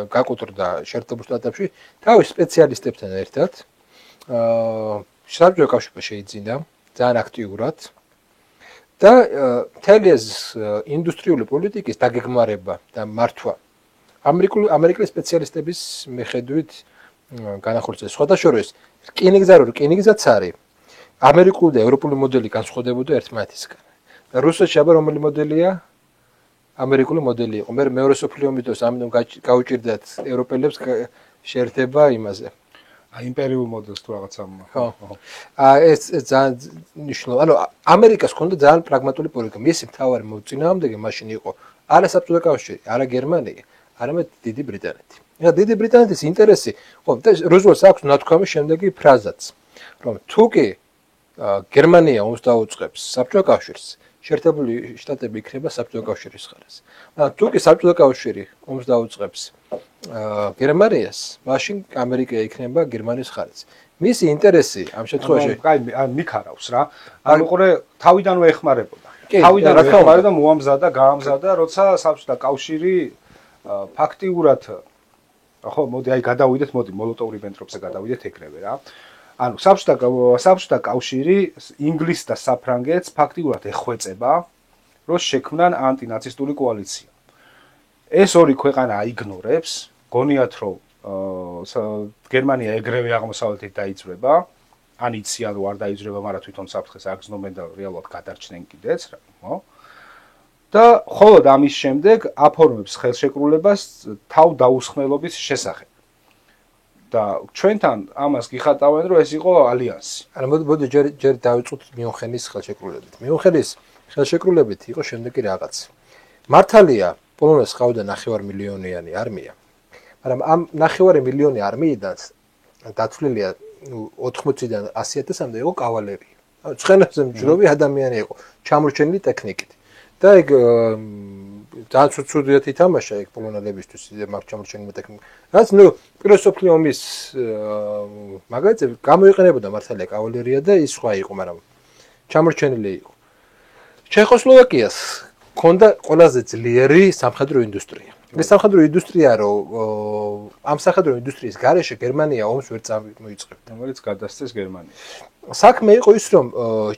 გაკოტრდა შეერთებულ შტატებში, თავის სპეციალისტებთან ერთად საბჭოთა კავშირში შეიძინა ძალიან აქტიურად და მთელი ეს ინდუსტრიული პოლიტიკის დაგეგმარება და მართვა ამერიკული სპეციალისტების მიხედვით განახორციელეს. სხვადასხვა რკინიგზა რკინიგზაც არის. ამერიკული და ევროპული მოდელი განსხვავდებოდა ერთმანეთისგან. და რუსეთში აბა რომელი მოდელია? ამერიკული მოდელი იყო. მე მეორე სოფლიო ომის დროს ამიტომ გაუჭირდათ ევროპელებს შეერთება იმაზე. იმპერიულ მოდელს თუ რაღაცა. ხო. ეს ძალიან მნიშვნელოვანი. ანუ ამერიკას ჰქონდა ძალიან პრაგმატული პოლიტიკა. მისი მთავარი მოწინააღმდეგე მაშინ იყო არა საბჭოთა კავშირი, არა გერმანია, არამედ დიდი ბრიტანეთი. ეხლა დიდი ბრიტანეთის ინტერესი, ხო, რუზველტს აქვს ნათქვამი შემდეგი ფრაზაც, რომ თუ კი გერმანია ომს დაუწყებს საბჭოთა კავშირს, შეერთებული შტატები იქნება საბჭოთა კავშირის მხარეს. თუ კი საბჭოთა კავშირი ომს დაუწყებს გერმანიას, მაშინ ამერიკა იქნება გერმანიის მხარეს. მისი ინტერესი ამ შემთხვევაში მიქარავს რა. ანუ ყურე თავიდანვე ეხმარებოდა. თავიდანვე ეხმარებოდა, მოამზადა, გაამზადა, როცა საბჭოთა კავშირი ფაქტიურად ხო, მოდი აი გადავიდეთ, მოდი მოლოტოვ-რიბენტროპზე გადავიდეთ ეგრევე რა. ანუ საბჭოთა კავშირი ინგლისს და საფრანგეთს ფაქტიურად ეხვეწება, რომ შექმნან ანტინაცისტული კოალიცია. ეს ორი ქვეყანა აიგნორებს, გონიათ რომ გერმანია ეგრევე აღმოსავლეთით დაიძვრება, ან იციან რომ არ დაიძვრება, მაგრამ თვითონ საფრთხეს აგზნობენ და რეალურად გადარჩნენ კიდეც რა, ხო? და ხოლოდ ამის შემდეგ აფორმებს ხელშეკრულებას თავდაუსხმელობის შესახებ. და ჩვენთან ამას გიხატავენ, რომ ეს იყო ალიანსი. ანუ მოდი ჯერ დავიწყოთ მიუნხენის ხელშეკრულებით. მიუნხენის ხელშეკრულებით იყო შემდეგი რაღაც. მართალია, პოლონეთს ყავდა 9 მილიონიანი არმია, მაგრამ ამ 9 მილიონი არმიიდან დათვლილია 80-დან 100.000-მდე იყო კავალერია. ანუ ცხენებზე მჯდომი ადამიანი იყო, ჩამორჩენილი ტექნიკით. და ეგ ძალიან ცუდად ითამაშა ეგ პოლონელებისთვის მაგ ჩამორჩენილი ტექნიკა. რაც ნუ პირველ მსოფლიო ომის მაგალითად გამოიყენებოდა მართალია კავალერია და ის სხვა იყო, მაგრამ ჩამორჩენილი იყო. ჩეხოსლოვაკიას ჰქონდა ყველაზე ძლიერი სამხედრო ინდუსტრია. ეს სამხედრო ინდუსტრია რომ ამ სამხედრო ინდუსტრიის გარეშე გერმანია ომს ვერ წამოიწყებდა, რომელიც გადასცეს გერმანიას. საქმე იყო ის რომ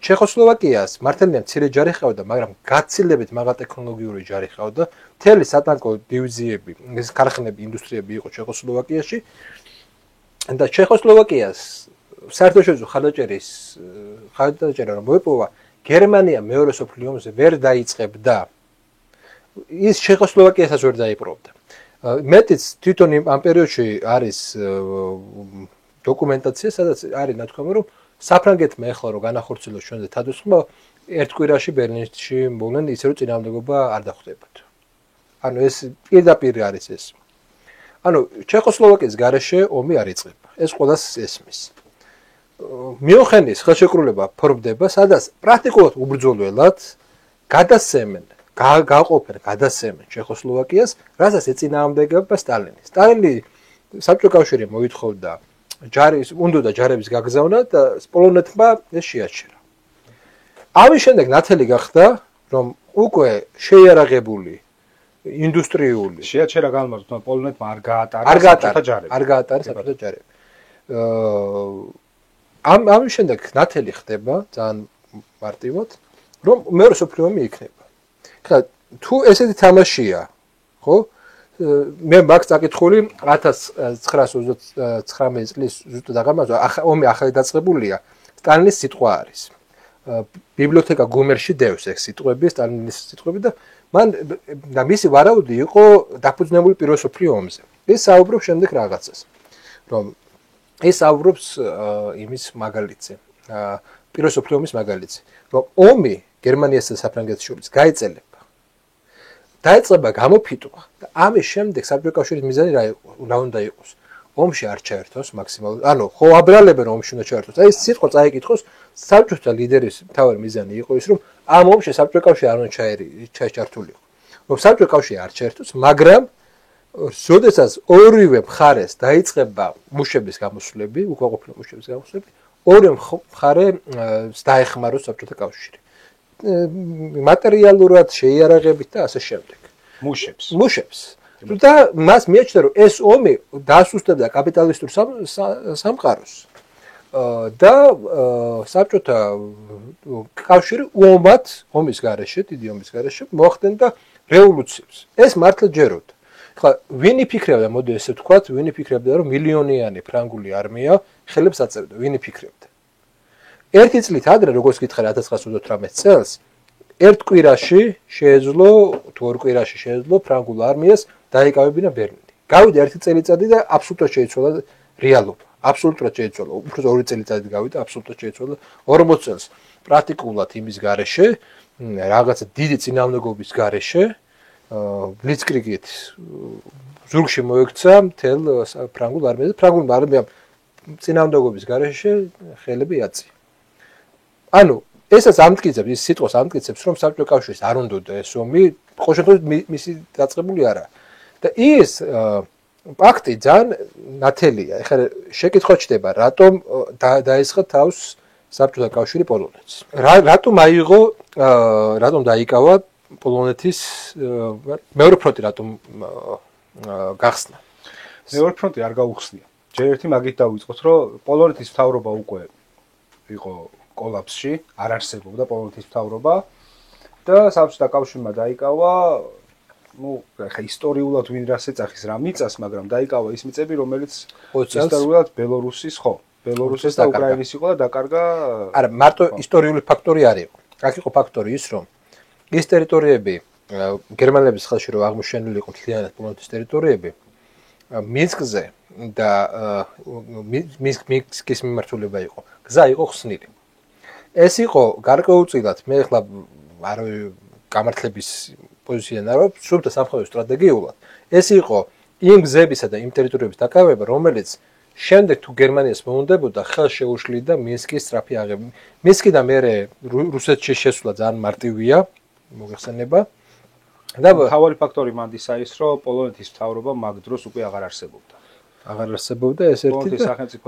ჩეხოსლოვაკიას მართალია მცირე ჯარი ჰყავდა, მაგრამ გაცილებით მაღალტექნოლოგიური ჯარი ჰყავდა. მთელი სატანკო დივიზიები, ეს ქარხნები, ინდუსტრიები იყო ჩეხოსლოვაკიაში და ჩეხოსლოვაკიას საერთაშორისო ხარჯაჭერა რომ მოეპოვა, გერმანია მეორე მსოფლიო ომზე ვერ დაიწყებდა. ის ჩეხოსლოვაკიასაც ვერ დაიპყრობდა. მეტიც თვითონ ამ პერიოდში არის დოკუმენტაცია, სადაც არის ნათქვამი, რომ საფრანგეთმა ეხლა რომ განახორციელოს ჩვენზე თავდასხმა, ერთ კვირაში ბერლინში მოვლენ ისე რომ წინააღმდეგობა არ დახვდებოდა. ანუ ეს პირდაპირ არის ეს. ანუ ჩეხოსლოვაკიის გარეშე ომი არ იწყება. ეს ყველას ესმის. მიუნხენის ხელშეკრულება ფორმდება, სადაც პრაქტიკულად უბრძოლველად გადასცემენ გადასცემენ ჩეხოსლოვაკიას, რასაც ეწინააღმდეგება სტალინი. სტალინი საბჭოთა კავშირი მოითხოვდა უნდა ჯარების გაგზავნა და პოლონეთმა ეს შეაჩერა. ამის შემდეგ ნათელი გახდა, რომ უკვე შეიარაღებული ინდუსტრიული შეაჩერა განმარტო პოლონეთმა არ გაატარა საბჭოთა ჯარები. ამის შემდეგ ნათელი ხდება ძალიან მარტივად, რომ მეორე მსოფლიო ომი იქნება. თუ ესეთი თამაშია, ხო? მე მაქვს წაკითხული 1929 წლის ზუსტად აღამაზვა, ომი ახალი დაწყებულია, სტალინის სიტყვა არის. ბიბლიოთეკა გუმერში დევს ეს სიტყვები, სტალინის სიტყვები და მან და მისი ვარაუდი იყო დაფუძნებული პირველ მსოფლიო ომზე. ეს საუბრობს შემდეგ რაღაცას, რომ ეს საუბრობს იმის მაგალითზე, პირველ მსოფლიო ომის მაგალითზე, რომ ომი გერმანიასა და საფრანგეთის შორის გაეწელება. დაეწყება გამოფიტვა და ამის შემდეგ საბჭოთა კავშირის მიზანი რა უნდა იყოს? ომში არ ჩაერთოს მაქსიმალურად. ანუ ხო აბრალებენ ომში უნდა ჩაერთოს. აი ეს სიტყვა წაიკითხოს, საბჭოთა ლიდერის მთავარი მიზანი იყო ის, რომ ამ ომში საბჭოთა კავშირი არ უნდა ჩაერთულიყო. რომ საბჭოთა კავშირი არ ჩაერთოს, მაგრამ როდესაც ორივე მხარეს დაიწყება მუშების გამოსვლები, უკმაყოფილო მუშების გამოსვლები, ორივე მხარე დაეხმაროს საბჭოთა კავშირი. მატერიალურად შეიარაღებით და ასე შემდეგ. მუშებს. და მას მიაჩნდა რომ ეს ომი დაასუსტებდა კაპიტალისტურ სამყაროს. და საბჭოთა კავშირი ომის გარეშე, დიდი ომის გარეშე მოახდენდა რევოლუციებს. ეს მართლა ჯეროდა. ხა ვინი ფიქრებდა, მოდი ესე ვთქვათ, ვინი ფიქრებდა რომ მილიონიანი ფრანგული არმია ხელებს აწევდა, ვინი ფიქრებდა. ერთი წლით ადრე, როგორც გითხარი 1938 წელს, ერთ კვირაში შეეძლო, თუ ორ კვირაში შეეძლო ფრანგულ არმიას დაიკავებინა ბერლინი. გავიდა ერთი წელიწადი და აბსოლუტურად შეიცვალა რეალობა. აბსოლუტურად შეიცვალა. უფრო 2 წელიწადი გავიდა, აბსოლუტურად შეიცვალა 40 წელს. პრაქტიკულად იმის გარეშე, რაღაცა დიდი წინააღმდეგობის გარეშე, ბლიცკრიგით ზურგში მოექცა მთელ ფრანგულ არმიას. ფრანგულ არმიამ წინააღმდეგობის გარეშე ხელები აწია. ანუ ესაც ამტკიცებს, ის სიტყვას ამტკიცებს, რომ საბჭოთა კავშირს არ უნდოდა ეს ომი, ყოველ შემთხვევაში მისი დაწყებული არა. და ის პაქტი ძალიან ნათელია. ეხლა შეკითხვა ჩდება, რატომ დაესხა თავს საბჭოთა კავშირი პოლონეთს. რატომ აიღო, რატომ დაიკავა პოლონეთის მეორე ფრონტი რატომ გახსნა? მეორე ფრონტი არ გაუხსნია. ჯერ ერთი მაგით დავიწყოთ, რომ პოლონეთის მთავრობა უკვე იყო კოლაფსში, არ არსებობდა პოლონეთის მთავრობა და საბჭოთა კავშირმა დაიკავა, ხა ისტორიულად ვინ რას ეძახის რა მიწას, მაგრამ დაიკავა ის მიწები, რომელიც ისტორიულად ბელორუსის, ბელორუსის და უკრაინის იყო და დაკარგა. არა, მარტო ისტორიული ფაქტორი არ იყო. აქ იყო ფაქტორი ის, რომ ის ტერიტორიები გერმანელების ხელში რო აღმოჩენილი იყო მთლიანად პოლონეთის ტერიტორიები, მინსკზე და მინსკის მიმართულება იყო. გზა იყო ხსნილი. ეს იყო გარკვეულწილად, მე ახლა არ გამართლების პოზიციიდან არ ვარ, სულთა სამხედრო სტრატეგიულად. ეს იყო იმ გზებისა და იმ ტერიტორიების დაკავება, რომელიც შემდეგ თუ გერმანიას მოუნდებოდა, ხელ შეუშლიდა მინსკის სწრაფი აღება. მინსკიდან მერე რუსეთში შესვლა ძალიან მარტივია, მოგეხსენება. და მთავარი ფაქტორი მანდ ის არის, რომ პოლონეთის მთავრობა მაგ დროს უკვე აღარ არსებობდა. აღარ არსებობდა ეს ერთი პოლონეთის სახელმწიფო.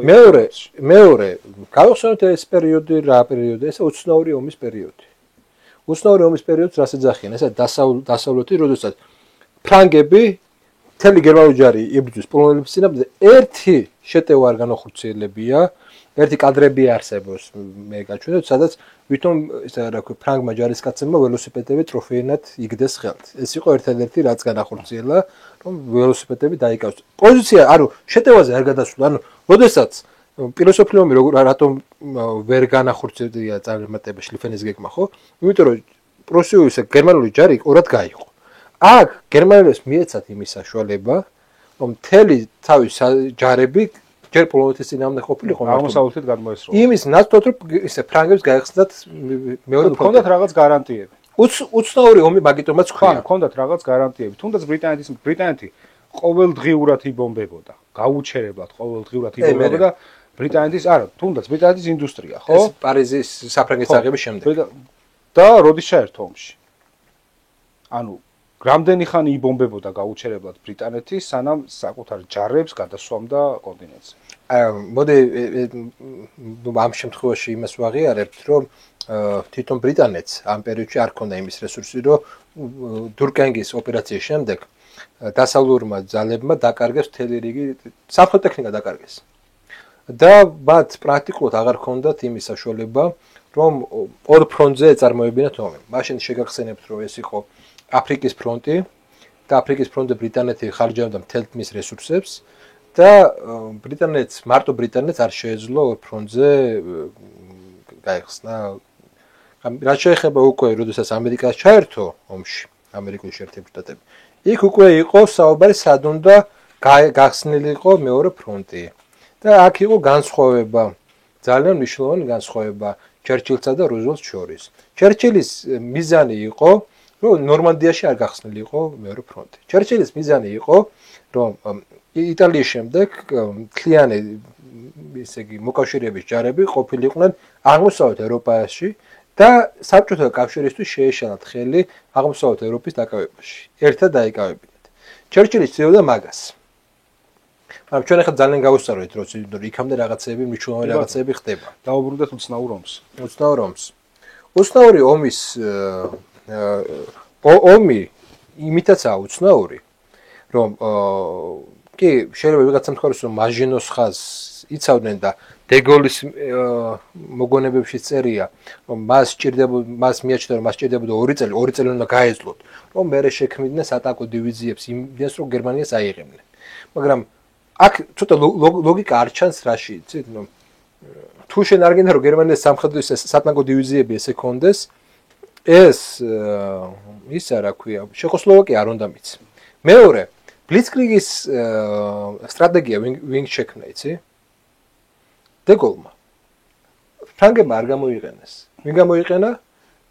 მეორე, გავიხსენოთ ეს პერიოდი რა პერიოდი, ეს უცნაური ომის პერიოდი. უცნაური ომის პერიოდს რას ეძახიან? ესა დასავლეთი, როდესაც ფრანგები მთელი გერმანული ჯარი იბრძვის პოლონელების წინააღმდეგ, ერთი შეტევა არ განახორციელებია, ერთი კადრები არსებობს, მე გაჩვენებთ, სადაც ვითომ ისე რა ქვია, ფრანგმა ჯარისკაცებმა ველოსიპედები ტროფეინად იგდეს ხელთ. ეს იყო ერთადერთი რაც განახორციელა, რომ ველოსიპედები დაიკავეს. პოზიცია, ანუ შეტევაზე არ გადასულა, ანუ როდესაც პირველ მსოფლიო ომი რატომ ვერ განახორციელა წარმატება შლიფენის გეგმა, ხო? იმიტომ რომ პრუსიული ისე გერმანული ჯარი ორად გაიყო. აქ გერმანელებს მიეცათ იმის საშუალება, რომ მთელი თავის ჯარები ჯერ პოლონეთის წინააღმდეგ ყოფილიყო აღმოსავლეთით გადმოესროლა. იმის ნაცვლად რომ ისე ფრანგებს გაეხსნათ მეორე ფრონტი. ჰქონდათ რაღაც გარანტიები. უცნაური ომი მაგიტომაც ხდება. ჰქონდათ რაღაც გარანტიები. თუნდაც ბრიტანეთი ყოველდღიურად იბომბებოდა. გაუჩერებლად ყოველდღიურად იბომბებოდა ბრიტანეთის, არა, თუნდაც ბრიტანეთის ინდუსტრია, ხო? ეს პარიზის საფრანგეთის აღების შემდეგ. და როდის ჩაერთო ომში? ანუ რამდენი ხანი იბომბებოდა გაუჩერებლად ბრიტანეთი, სანამ საკუთარ ჯარებს გადასვამდა კონტინენტზე. მოდი ამ შემთხვევაში იმას ვაღიარებთ, რომ თვითონ ბრიტანეთს ამ პერიოდში არ ჰქონდა იმის რესურსი, რომ დურკენგის ოპერაციის შემდეგ დასავლურმა ძალებმა დაკარგეს მთელი რიგი სამხედრო ტექნიკა დაკარგეს. და მათ პრაქტიკულად აღარ ჰქონდათ იმის საშუალება, რომ ორ ფრონტზე ეწარმოებინათ ომი. მაშინ შეგახსენებთ, რომ ეს იყო აფრიკის ფრონტი და აფრიკის ფრონტზე ბრიტანეთი ხარჯავდა მთელ მის რესურსებს და მარტო ბრიტანეთს არ შეეძლო ორ ფრონტზე გაეხსნა. რაც შეეხება უკვე, როდესაც ამერიკას ჩაერთო ომში, ამერიკული შეერთებული შტატები, იქ უკვე იყო საუბარი, სად უნდა გახსნილიყო მეორე ფრონტი. და აქ იყო განსხვავება, ძალიან მნიშვნელოვანი განსხვავება ჩერჩილსა და რუზველტს შორის. ჩერჩილის მიზანი იყო, რომ ნორმანდიაში არ გახსნილიყო მეორე ფრონტი. ჩერჩილის მიზანი იყო, რომ იტალიის შემდეგ მთლიანი ესე იგი მოკავშირეების ჯარები ყოფილიყვნენ აღმოსავლეთ ევროპაში და საბჭოთა კავშირისთვის შეეშალათ ხელი აღმოსავლეთ ევროპის დაკავებაში. ერთად დაიკავებინათ. ჩერჩილი ცდილობდა მაგას. მაგრამ ჩვენ ახლა ძალიან გავუსწავლეთ, რომ იქამდე რაღაცები, მნიშვნელოვანი რაღაცები ხდება. დაუბრუნდეთ უცნაურ ომს. უცნაური ომის ომი იმითაცაა უცნაური, რომ კი შეიძლება ვიღაცა მხარეს რომ მაჟინოს ხაზს იცავდნენ და დეგოლის მოგონებებში წერია, რომ მას მიაჩნდა რომ მას სჭირდებოდა 2 წელი უნდა გაეძლოთ, რომ მერე შექმნიდნენ სატანკო დივიზიებს იმდენს რომ გერმანიას აიღებდნენ. მაგრამ აქ ცოტა ლოგიკა არ ჩანს რაში, იცით, რომ თუ შენ არ გინდა რომ გერმანიის სამხედრო სატანკო დივიზიები ესე კონდეს, ეს ისა რა ქვია, ჩეხოსლოვაკია არ უნდა მიც. მეორე, ბლიცკრიგის სტრატეგია ვინ შექმნა, იცი? დეგოლმა. ფრანგებმა არ გამოიყენეს. ვინ გამოიყენა?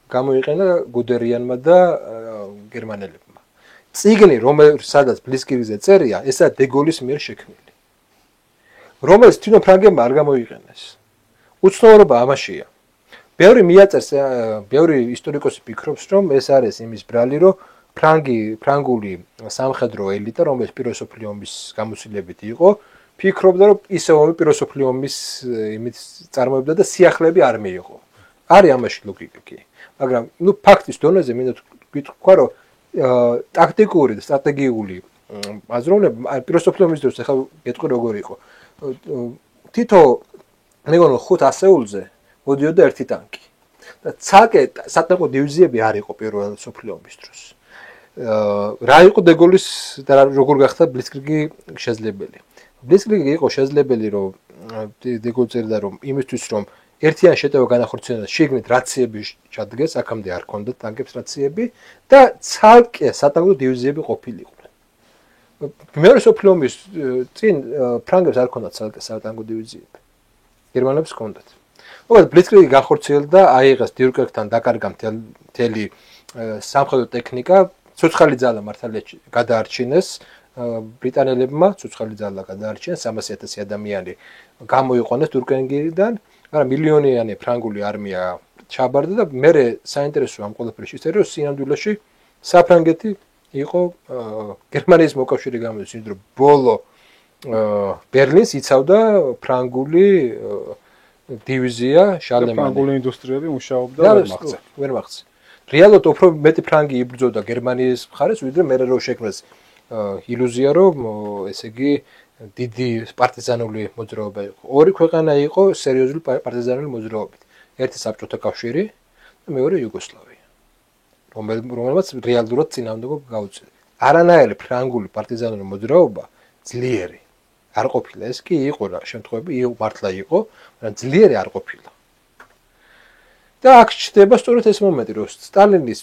გამოიყენა გუდერიანმა და გერმანელებმა. წიგნი, სადაც ბლიცკრიგზე წერია, ესაა დეგოლის მიერ შექმნილი. რომელიც თვითონ ფრანგებმა არ გამოიყენეს. უცნაურობა ამაშია. ბევრი მიაწერს, ბევრი ისტორიკოსი ფიქრობს, რომ ეს არის იმის ბრალი, რომ ფრანგული სამხედრო ელიტა, რომელიც პირველ მსოფლიო ომის გამოცდილებით იყო, ფიქრობდა, რომ ისე ომი პირველ მსოფლიო ომის იმით წარმოებდა და სიახლეები არ მიიღო. არის ამაში ლოგიკა კი. მაგრამ ფაქტის დონეზე მინდა გითხრა, რომ ტაქტიკური და სტრატეგიული აზროვნება პირველ მსოფლიო ომის დროს ახლა გეტყვი როგორი იყო. თითო მეგონო 5 ასეულზე მოდიოდა ერთი ტანკი. და ცალკე სატანკო დივიზიები არ იყო პირველ მსოფლიო ომის დროს. რა იყო დეგოლის და როგორ გახდა ბლიცკრიგი შესაძლებელი. ბლიცკრიგი იყო შესაძლებელი, რომ დეგოლი წერდა, რომ იმისთვის რომ ერთიან შეტევა განახორციელოს, შიგნით რაციები ჩადგეს, აქამდე არ ქონდა ტანკებს რაციები და ცალკე სატანკო დივიზიები ყოფილიყვნენ. მეორე მსოფლიო ომის წინ ფრანგებს არ ქონდათ ცალკე სატანკო დივიზიები. გერმანებს ჰქონდათ. მოკლედ ბლიცკრიგი განხორციელდა, აიღეს დიურკერკთან დაკარგა მთელი სამხედრო ტექნიკა, ცოცხალი ძალა მართალია გადაარჩინეს ბრიტანელებმა, ცოცხალი ძალა გადაარჩინეს 300,000 ადამიანი გამოიყვანეს დიურკერკიდან, მაგრამ მილიონიანი ფრანგული არმია ჩაბარდა და მე საინტერესო ამ ყველაფერში ის არის, რომ სინამდვილეში საფრანგეთი იყო გერმანიის მოკავშირე გამოდის, იმიტომ რომ ბოლო ბერლინს იცავდა ფრანგული დივიზია შალემანი. ფრანგული ინდუსტრიები მუშაობდა და ვერ მაღწია. რეალურად უფრო მეტი ფრანგი იბრძოდა გერმანიის მხარეს, ვიდრე მე რო შექმნეს ილუზია, რომ ესე იგი დიდი პარტიზანული მოძრაობა იყო. ორი ქვეყანა იყო სერიოზული პარტიზანული მოძრაობით. ერთი საბჭოთა კავშირი და მეორე იუგოსლავია. რომელმაც რეალურად წინააღმდეგობა გაუწია. არანაირი ფრანგული პარტიზანული მოძრაობა ძლიერი არ ყოფილა. ეს კი იყო რა შემთხვევები, მართლა იყო, მაგრამ ძლიერი არ ყოფილა. და აქ ჩნდება სწორედ ეს მომენტი, რომ სტალინის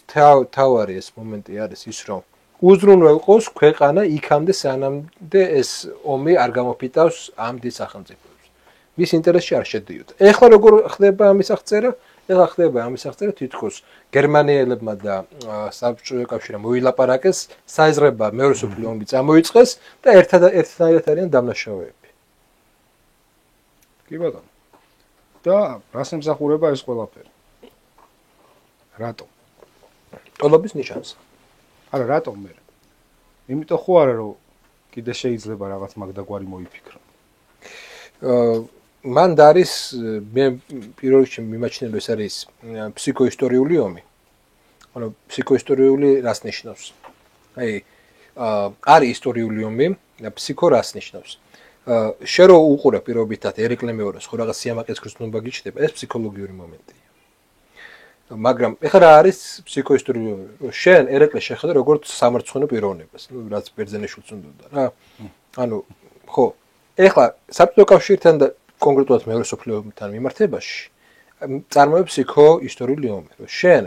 თავარი ეს მომენტი არის ის, რომ უზრუნველყოს ქვეყანა იქამდე სანამდე ეს ომი არ გამოფიტავს ამ დიდ სახელმწიფოებს. მის ინტერესში არ შედიოდა. ეხლა როგორ ხდება ამის აღწერა? ეხლა ხდება ამის აღწერა თითქოს გერმანიელებმა და საბჭოთა კავშირმა მოილაპარაკეს, საეზღება მეორე მსოფლიო ომი წამოიწყეს და ერთადერთად არიან დამნაშავეები. კი ბატონო. და რას ემსახურება ეს ყველაფერი? რატომ? ტოლობის ნიშანს. არა, რატომ მე? იმიტომ ხო არა, რომ კიდე შეიძლება რაღაც მაგდაგვარი მოიფიქრო. მან და არის მე პირველ რიგში მიმაჩნია, რომ ეს არის ფსიქოისტორიული ომი. ანუ ფსიქოისტორიული რას ნიშნავს? აი, არის ისტორიული ომი და ფსიქო რას ნიშნავს? შენ რო უყურებ პირობითად ერეკლე მეორეს, ხო რაღაც სიამაყის გრძნობა გიჩნდება, ეს ფსიქოლოგიური მომენტია. მაგრამ ეხლა რა არის ფსიქოისტორიული? შენ ერეკლე შეხედა როგორც სამარცხვინო პიროვნებას, რაც ბერძენიშვილს უნდოდა რა. ანუ ხო, ეხლა საბჭოთა კავშირთან და კონკრეტულად მეორე მსოფლიო ომთან მიმართებაში წარმოებს ფსიქოისტორიული ომი. შენ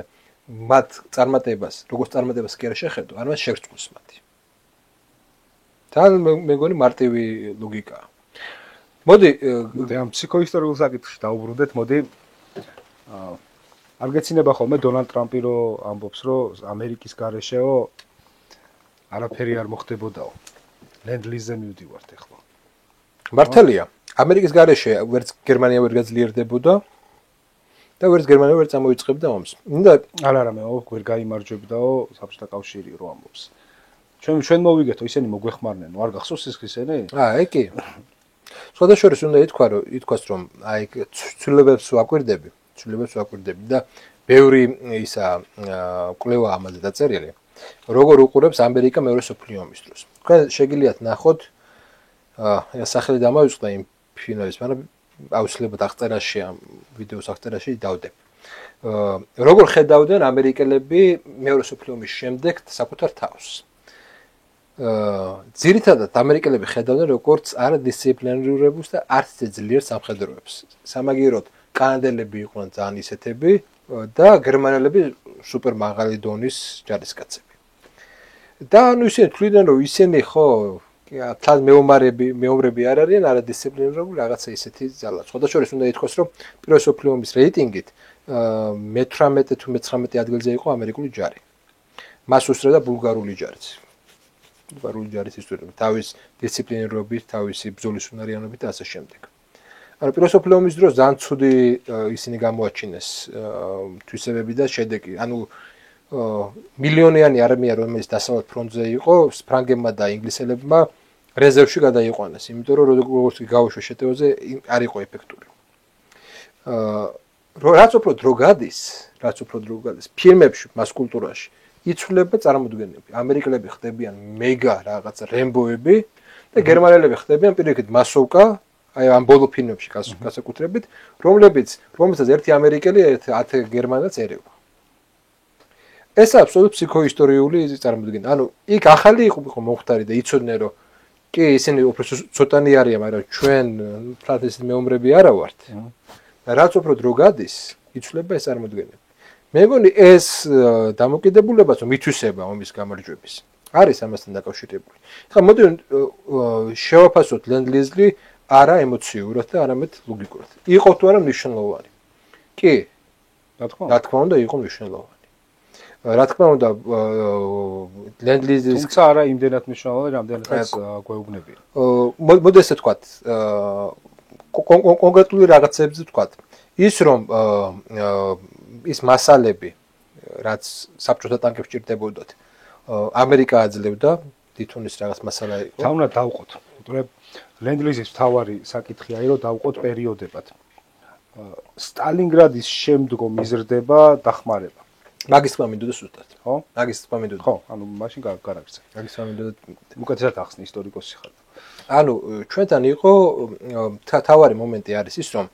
მათ წარმატებას, როგორც წარმატებას კი არ შეხედო, არამედ შეგრძნოს მათი. თან მეგონი მარტივი ლოგიკაა. მოდი ამ ფსიქოისტორიულ საკითხში დაუბრუნდეთ, მოდი არ გეცინება ხოლმე დონალდ ტრამპი რო ამბობს, რომ ამერიკის გარეშეო არაფერი არ მოხდებოდაო. ლენდ-ლიზზე მივდივართ ეხლა. მართალია, ამერიკის გარეშე ვერც გერმანია ვერ გაძლიერდებოდა და ვერც გერმანია ვერ წამოიწყებდა ომს. არა, მე ვერ გაიმარჯვებდაო საბჭოთა კავშირი რო ამბობს. ჩვენ მოვიგეთო, ისინი მოგვეხმარნენ, არ გახსოვს ის ისინი? კი. სხვადასხვაშორის უნდა ითქვას, რომ აი ცვლილებებს ვაკვირდები და ბევრი ისა კვლევა ამაზე დაწერილი. როგორ უყურებს ამერიკა მეორე მსოფლიო ომის დროს. თქვენ შეგიძლიათ ნახოთ სახელი დამავიწყდა იმ ფინალის, მაგრამ აუცილებლად აღწერაში ამ ვიდეოს აღწერაში დავდებ. როგორ ხედავდნენ ამერიკელები მეორე მსოფლიო ომის შემდეგ საკუთარ თავს. ძირითადად ამერიკელები ხედავდნენ როგორც არადისციპლინირებულს და არც ძლიერ სამხედროებს. სამაგიეროდ კანადელები იყვნენ ძალიან ისეთები და გერმანელები სუპერ მაღალი დონის ჯარისკაცები. და ანუ ისინი თვლიდნენ, რომ ისინი ხო თან მეომრები არ არიან, არადისციპლინირებული რაღაცა ისეთი ძალა. სხვადასხვაშორის უნდა ითქვას, რომ პირველ მსოფლიო ომის რეიტინგით მე-18 თუ მე-19 ადგილზე იყო ამერიკული ჯარი. მას უსწრებდა ბულგარული ჯარიც. ბულგარული ჯარის ისტორია, თავის დისციპლინირობით, თავისი ბრძოლის უნარიანობით და ასე შემდეგ. ანუ პირველი ომის დროს ძალიან ცუდი ისინი გამოაჩინეს თვისებები და შედეგი. ანუ მილიონიანი არმია რომელიც დასავლეთ ფრონტზე იყო, ფრანგებმა და ინგლისელებმა რეზერვში გადაიყვანეს, იმიტომ რომ როგორც კი გავუშვა შეტევაზე არ იყო ეფექტური. რაც უფრო დრო გადის, ფილმებში, მას კულტურაში იცვლება წარმოდგენები. ამერიკელები ხდებიან მეგა რაღაცა რემბოები და გერმანელები ხდებიან პირიქით მასოვკა, აი ამ ბოლო ფილმებში განსაკუთრებით, რომელსაც ერთი ამერიკელი, 10 გერმანელს ერევა. ეს აბსოლუტურად ფსიქოისტორიული წარმოდგენა. ანუ იქ ახალი იყო მომხდარი და იცოდნენ რომ კი ისინი უფრო ცოტანი არიან, მაგრამ ჩვენ ფრანცის მეომრები არა ვართ. და რაც უფრო დრო გადის, იცვლება ეს წარმოდგენები. მე მგონი ეს დამოკიდებულებაც მითვისება ომის გამარჯვების. არის ამასთან დაკავშირებული. ხა მოდი შევაფასოთ ლენდ-ლიზი არა ემოციურად და არამედ ლოგიკურად. იყო თუ არა მნიშვნელოვანი? კი, რა თქმა უნდა, იყო მნიშვნელოვანი. რა თქმა უნდა, ლენდ-ლიზის თუმცა არა იმდენად მნიშვნელოვანი, რამდენადაც გვეუბნებიან. მოდი ესე ვთქვათ, კონკრეტული რაღაცებზე ვთქვათ. ის რომ ის მასალები, რაც საბჭოთა ტანკებს ჭირდებოდათ, ამერიკა აძლევდა, თვითონის რაღაც მასალა იყო. თან უნდა დავყოთ. ლენდ-ლიზის მთავარი საკითხია, რომ დავყოთ პერიოდებად. სტალინგრადის შემდგომ იზრდება დახმარება. მაგის თქმა მინდოდა სუსტად. ხო? მაგის თქმა მინდოდა. ხო, ანუ მაშინ გარაგრძე. მაგის თქმა მინდოდა უკეთესად ახსნი ისტორიკოსი ხარ. ანუ ჩვენთან იყო თავარი მომენტი არის ის, რომ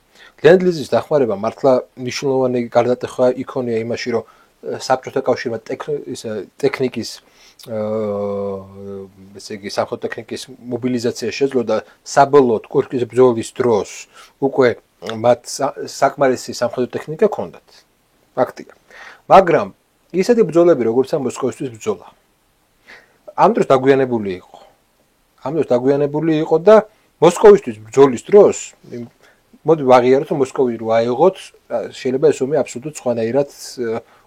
ლენდ-ლიზის დახმარება მართლა მნიშვნელოვანი გარდატეხვა იქონია იმაში, რომ საბჭოთა კავშირმა ტექნიკის ესე იგი სამხედრო ტექნიკის მობილიზაცია შეძლო და საბოლოოდ კურსკის ბრძოლის დროს უკვე მათ საკმარისი სამხედრო ტექნიკა ჰქონდათ. ფაქტია. მაგრამ ისეთი ბრძოლები როგორც მოსკოვისთვის ბრძოლა ამ დროს დაგვიანებული იყო და მოსკოვისთვის ბრძოლის დროს მოდი ვაღიაროთ რომ მოსკოვი რო აიღოთ შეიძლება ეს ომი აბსოლუტურად სხვანაირად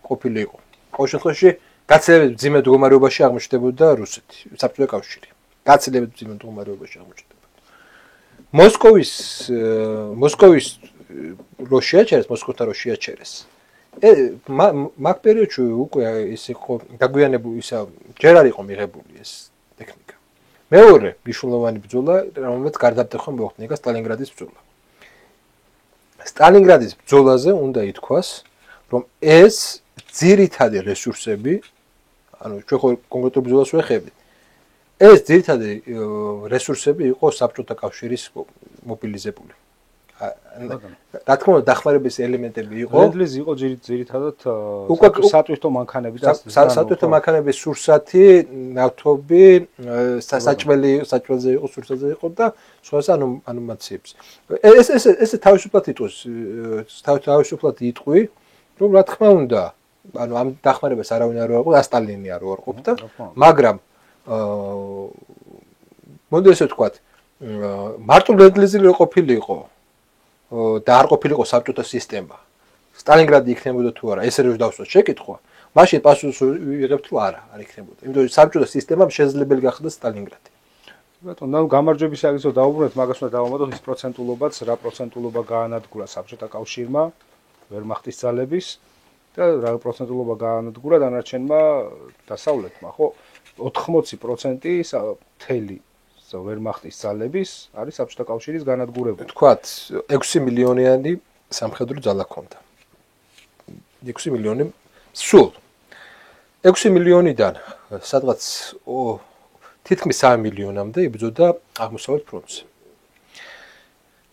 ყოფილიყო. ყოველ შემთხვევაში გაცილებით მძიმე მდგომარეობაში აღმოჩნდებოდა რუსეთი, საბჭოთა კავშირი. გაცილებით მძიმე მდგომარეობაში აღმოჩნდებოდა. მოსკოვის რო შეაჩერეს, მოსკოვთან რო შეაჩერეს. მაგ პერიოდში უკვე ის იყო დაგვიანებული, ისა ჯერ არ იყო მიღებული ეს ტექნიკა. მეორე მნიშვნელოვანი ბრძოლა, რომელიც გარდატეხვა მოხდა, სტალინგრადის ბრძოლა. სტალინგრადის ბრძოლაზე უნდა ითქვას, რომ ეს ძირითადი რესურსები, ანუ ჩვენ ხო კონკრეტულ ბრძოლას ვეხებით, ეს ძირითადი რესურსები იყო საბჭოთა კავშირის მობილიზებული. რა თქმა უნდა, დახმარების ელემენტები იყო. ლენდ-ლიზი იყო ძირითადად სატვირთო მანქანები და სატვირთო მანქანების სურსათი, ნავთობი, საჭველზე იყო, სურსათზე იყო და სხვათა ანიმაციებს. ეს თავისუფლად იტყვი, რომ რა თქმა უნდა, ანუ ამ დახმარებას არავინ არ უარყოფდა, სტალინი არ უარყოფდა, მაგრამ მოდი ესე ვთქვათ, მარტო ლენდ-ლიზი რო ყოფილიყო და არ ყოფილიყო საბჭოთა სისტემა. სტალინგრადი იქნებოდა თუ არა, ესე რომ დავსვათ შეკითხვა, მაშინ პასუხს ვიღებთ რომ არა, არ იქნებოდა. იმიტომ რომ საბჭოთა სისტემამ შესაძლებელი გახდა სტალინგრადი. ბატონო, ნუ გამარჯვების საგიზო დაუბრუნეთ, მაგას უნდა დავამატოთ ის პროცენტულობაც, რა პროცენტულობა გაანადგურა საბჭოთა კავშირმა ვერმახტის ძალების და რა პროცენტულობა გაანადგურა დანარჩენმა დასავლეთმა, ხო? 80% მთელი ვერმახტის ძალების არის საბჭოთა კავშირის განადგურებული. თქვათ 6 მილიონიანი სამხედრო ძალა ჰქონდა. 6 მილიონი სულ 6 მილიონიდან სადღაც თითქმის 3 მილიონამდე იბრძოდა აღმოსავლეთ ფრონტზე.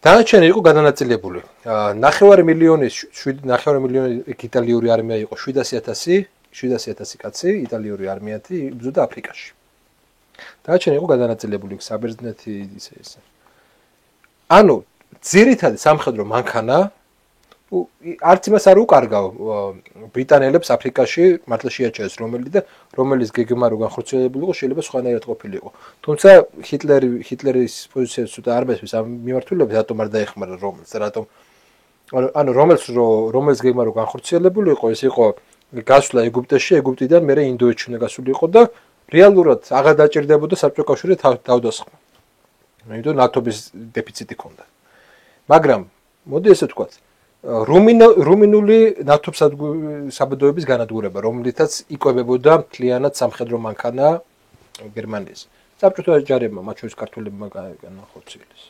დანარჩენი იყო გადანაწილებული. 9 მილიონი იტალიური არმია იყო, 700,000 კაცი იტალიური არმიათი იბრძოდა აფრიკაში. დანარჩენი იყო გადანაწილებული საბერძნეთი ისე. ანუ ძირითადი სამხედრო მანქანა არც იმას არ უკარგა ბრიტანელებს აფრიკაში მართლა შეაჩერეს რომელიც გეგმა რო განხორციელებული იყო შეიძლება სხვანაირად ყოფილიყო. თუმცა ჰიტლერის პოზიციას ცოტა არ მესმის ამ მიმართულებით რატომ არ დაეხმარა რომელს გეგმა რო განხორციელებული იყო ეს იყო გასვლა ეგვიპტეში, ეგვიპტიდან მერე ინდოეთში უნდა გასულიყო და რეალურად აღარ დაჭირდებოდა საბჭოთა კავშირი თავდასხმა. იმიტომ ნავთობის დეფიციტი ჰქონდა. მაგრამ მოდი ესე ვთქვათ, რუმინული ნავთობსაბადოების განადგურება, რომლითაც იკვებებოდა მთლიანად სამხედრო მანქანა გერმანიის. საბჭოთა ჯარებმა, მათ შორის ქართველებმა განახორციელეს.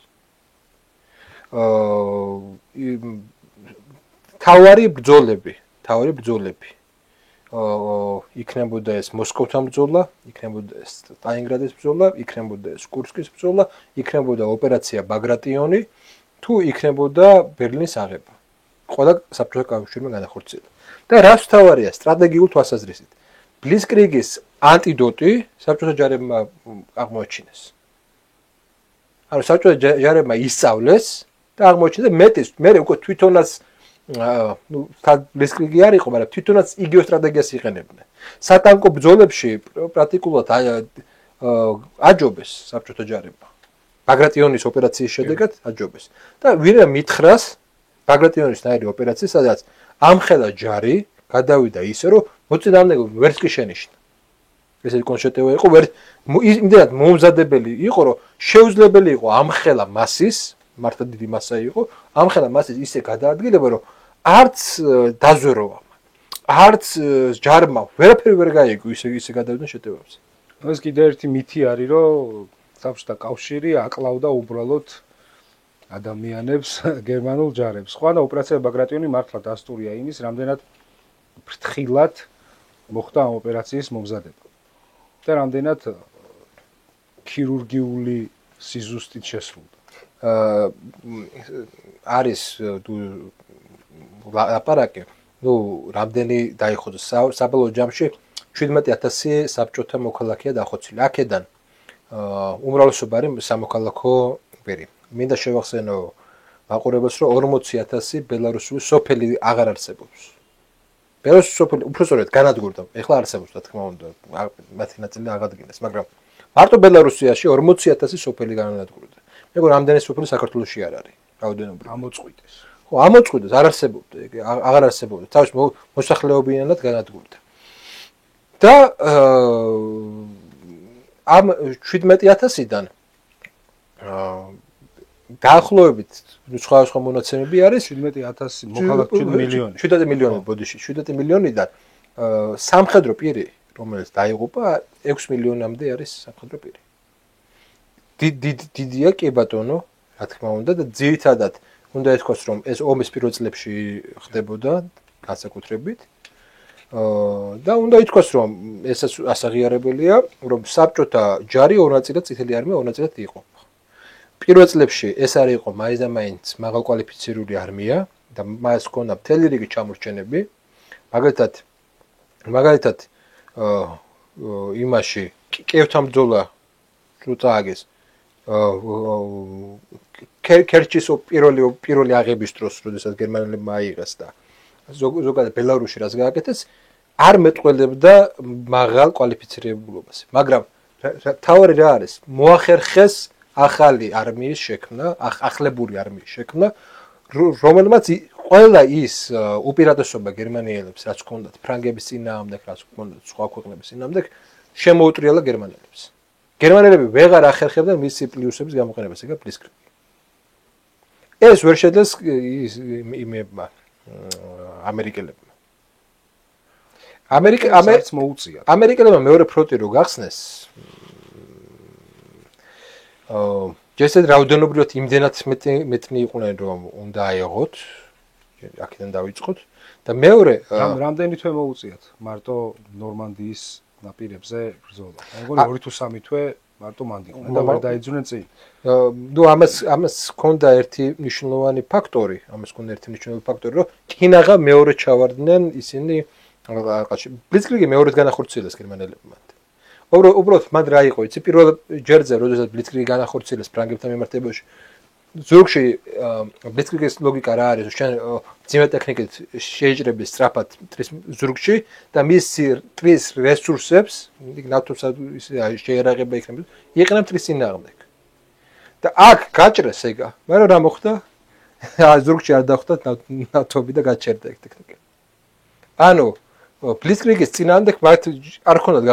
თავარი ბრძოლები იქნებოდა ეს მოსკოვთან ბრძოლა, იქნებოდა ეს სტალინგრადის ბრძოლა, იქნებოდა ეს კურსკის ბრძოლა, იქნებოდა ოპერაცია ბაგრატიონი, თუ იქნებოდა ბერლინის აღება. ყველა საბჭოთა კავშირმა განახორციელა. და რაც თავარია სტრატეგიულ თვალსაზრისით. ბლიცკრიგის ანტიდოტი საბჭოთა ჯარებმა აღმოაჩინეს. ანუ საბჭოთა ჯარებმა ისწავლეს და აღმოაჩინეს მეტის, მე უკვე თვითონაც ბლიცკრიგი არ იყო, მაგრამ თვითონაც იგივე სტრატეგიას იყენებდნენ. სატანკო ბრძოლებში პრაქტიკულად აჯობეს საბჭოთა ჯარებმა. ბაგრატიონის ოპერაციის შედეგად აჯობეს. და ვინმე მითხრას ბაგრატიონისნაირი ოპერაცია, სადაც ამხელა ჯარი გადავიდა ისე, რომ მოწინააღმდეგე ვერც კი შენიშნა. ესეთი კონშეტევა იყო, იმდენად მომზადებელი იყო, რომ შეუძლებელი იყო ამხელა მასის, მართლა დიდი მასა იყო, ამხელა მასის ისე გადაადგილება, რომ არც დაზვეროვა, არც ჯარმა ვერაფერი ვერ გაიგო ისე გადავიდნენ შეტევებს. ეს კიდე ერთი მითი არის, რომ საბჭოთა კავშირი აკლავდა უბრალოდ ადამიანებს გერმანულ ჯარებს. ხوانა ოპერაცია ბაგრატიონი მართლა დასტურია იმის, რამდენად ფრთხილად მოხდა ამ ოპერაციის მომზადება. და რამდენად ქირურგიული სიზუსტით შესრულდა. არის ლაპარაკი, რამდენი დაიხოძა საბოლოო ჯამში 17000 საბჭოთა მოქალაქეა დახოცილი. აქედან უმრავლესობა არის სამოქალაქო გვერი. მინდა შევახსენო მაყურებელს, რომ 40000 ბელარუსული სოფელი აღარ არსებობს. ბელარუსი სოფელი უბრალოდ განადგურდა. ეხლა არსებობს, რა თქმა უნდა, მათი ნაწილი აღადგინეს, მაგრამ მარტო ბელარუსიაში 40000 სოფელი განადგურდა. მეგონა რამდენი სოფელი საქართველოში არ არის, რაოდენობით. ამოწყვიტეს. ხო, ამოწყვიტეს, არ არსებობდა, აღარ არსებობდა. თავის მოსახლეობიანად განადგურდა. და ამ 17000-დან დაახლოებით სხვადასხვა მონაცემები არის 17000 მოქალაქე 7 მილიონი. 7 მილიონი ბოდიში, 7 მილიონიდან სამხედრო პირი, რომელიც დაიღუპა 6 მილიონამდე არის სამხედრო პირი. დიდია კი ბატონო, რა თქმა უნდა და ძირითადად უნდა ეთქვას, რომ ეს ომის პირველ წლებში ხდებოდა განსაკუთრებით. და უნდა ითქვას, რომ ესაც ასაღიარებელია, რომ საბჭოთა ჯარი ორ ნაწილად წითელი არმია ორ ნაწილად იყო. პირველ წლებში ეს არ იყო მაინც მაღალკვალიფიცირებული არმია და მას ჰქონდა მთელი რიგი ჩამორჩენები. მაგალითად იმაში კიევთან ბრძოლა წააგეს ქერჩის პირველი აღების დროს, როდესაც გერმანელებმა აიღეს და ზოგადად ბელარუსში რაც გააკეთეს, არ მეტყველებდა მაღალ კვალიფიცირებულობას. მაგრამ თავარი რა არის? მოახერხეს ახალი არმიის შექმნა, ახლებური არმიის შექმნა, რომელმაც ყველა ის უპირატესობა გერმანიელებს, რაც ჰქონდათ ფრანგების წინააღმდეგ, რაც ჰქონდათ სხვა ქვეყნების წინააღმდეგ, შემოუტრიალა გერმანელებს. გერმანელები ვეღარ ახერხებდნენ მისი პლუსების გამოყენებას, ეგა ბლიცკრიგი. ეს ვერ შეძლეს იმებმა ამერიკელებმა. ამერიკელებმა მეორე ფრონტი რო გახსნეს, ჯესეთ რაოდენობრივად იმდენად მეტნი იყვნენ, რომ უნდა აეღოთ, აქედან დავიწყოთ და მეორე რამდენი თვე მოუწიათ მარტო ნორმანდიის ნაპირებზე ბრძოლა. მეგონი 2 თუ 3 თვე მარტო მანდ იყვნენ და ვერ დაიძუნენ წინ. ამას ჰქონდა ერთი მნიშვნელოვანი ფაქტორი, რომ კინაღა მეორე ჩავარდნენ ისინი ყაყაში. ბლიცკრიგი მეორედ განახორციელეს გერმანელებმა. უბრალოდ მან რა იყო, იცი, პირველ ჯერზე, როდესაც ბლიცკრიგი განახორციელეს ფრანგებთან მიმართებაში, ზურგში ბლიცკრიგის ლოგიკა რა არის, შენ ძიმე ტექნიკით შეიჭრები სწრაფად მტრის ზურგში და მისი მტრის რესურსებს, ნავთობსა შეერაღება იქნება, იყენებ მტრის წინააღმდეგ. და აქ გაჭრეს ეგა, მაგრამ რა მოხდა? ზურგში არ დახვდა ნავთობი და გაჩერდა ეგ ტექნიკა. ანუ ბლიცკრიგის წინააღმდეგ მათ არ ქონდათ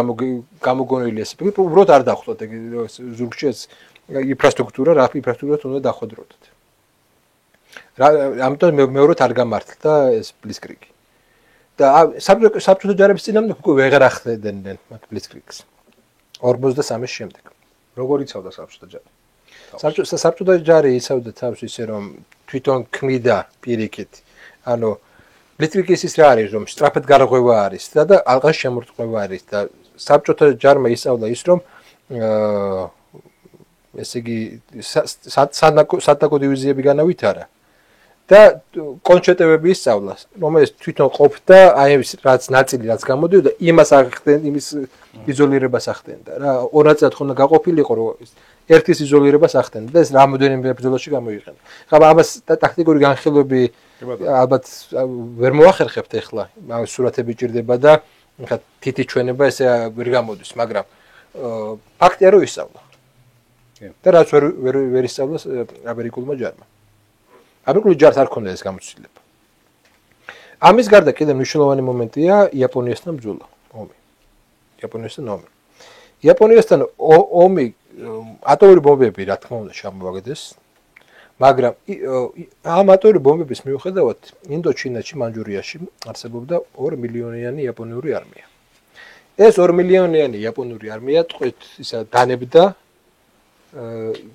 გამოგონილი ეს, უბრალოდ არ დახვდათ ეგ ზურგში ეს ინფრასტრუქტურა, რა ინფრასტრუქტურა უნდა დახვედროდათ. ამიტომ მეორედ არ გამართლდა ეს ბლიცკრიგი. და საბჭოთა ჯარების წინამდე უკვე ვეღარ ახდენდნენ მათ ბლიცკრიგს. 53-ის შემდეგ. როგორ იცავდა საბჭოთა ჯარი? საბჭოთა ჯარი იცავდა თავს ისე რომ თვითონ ქმნიდა პირიქით. ანუ ბლიცკრიგის ის რა არის რომ სწრაფად გარღვევა არის და ალყას შემორტყმება არის და საბჭოთა ჯარმა ისწავლა ის რომ ესე იგი სათანადო დივიზიები განავითარა და კონჩეტევები ისწავლა, რომელიც თვითონ ყოფდა, აი ეს რაც ნაწილი რაც გამოდიოდა, იმას იმის იზოლირებას ახდენდა რა. ორ ნაწილად ხონდა გაყოფილიყო, რომ ერთის იზოლირებას ახდენდა და ეს რამოდენიმე ბრძოლაში გამოიყენა. ხა ამას ტაქტიკური განხილვები ალბათ ვერ მოახერხებთ ახლა, ამის სურათები ჭირდება და ხა თითი ჩვენება ესე ვერ გამოდის, მაგრამ ფაქტია რომ ისწავლა. და რაც ვერ ისწავლა ამერიკულმა ჯარმა. ამერიკული ჯარს არ ქონდა ეს გამოცდილება. ამის გარდა კიდევ მნიშვნელოვანი მომენტია იაპონიასთან ბრძოლა, ომი. იაპონიასთან ომი ატომური ბომბები რა თქმა უნდა შემოაგდეს, მაგრამ ამ ატომური ბომბების მიუხედავად ინდოჩინეთში, მანჯურიაში არსებობდა 2 მილიონიანი იაპონური არმია. ეს 2 მილიონიანი იაპონური არმია ტყვით ისა დანებდა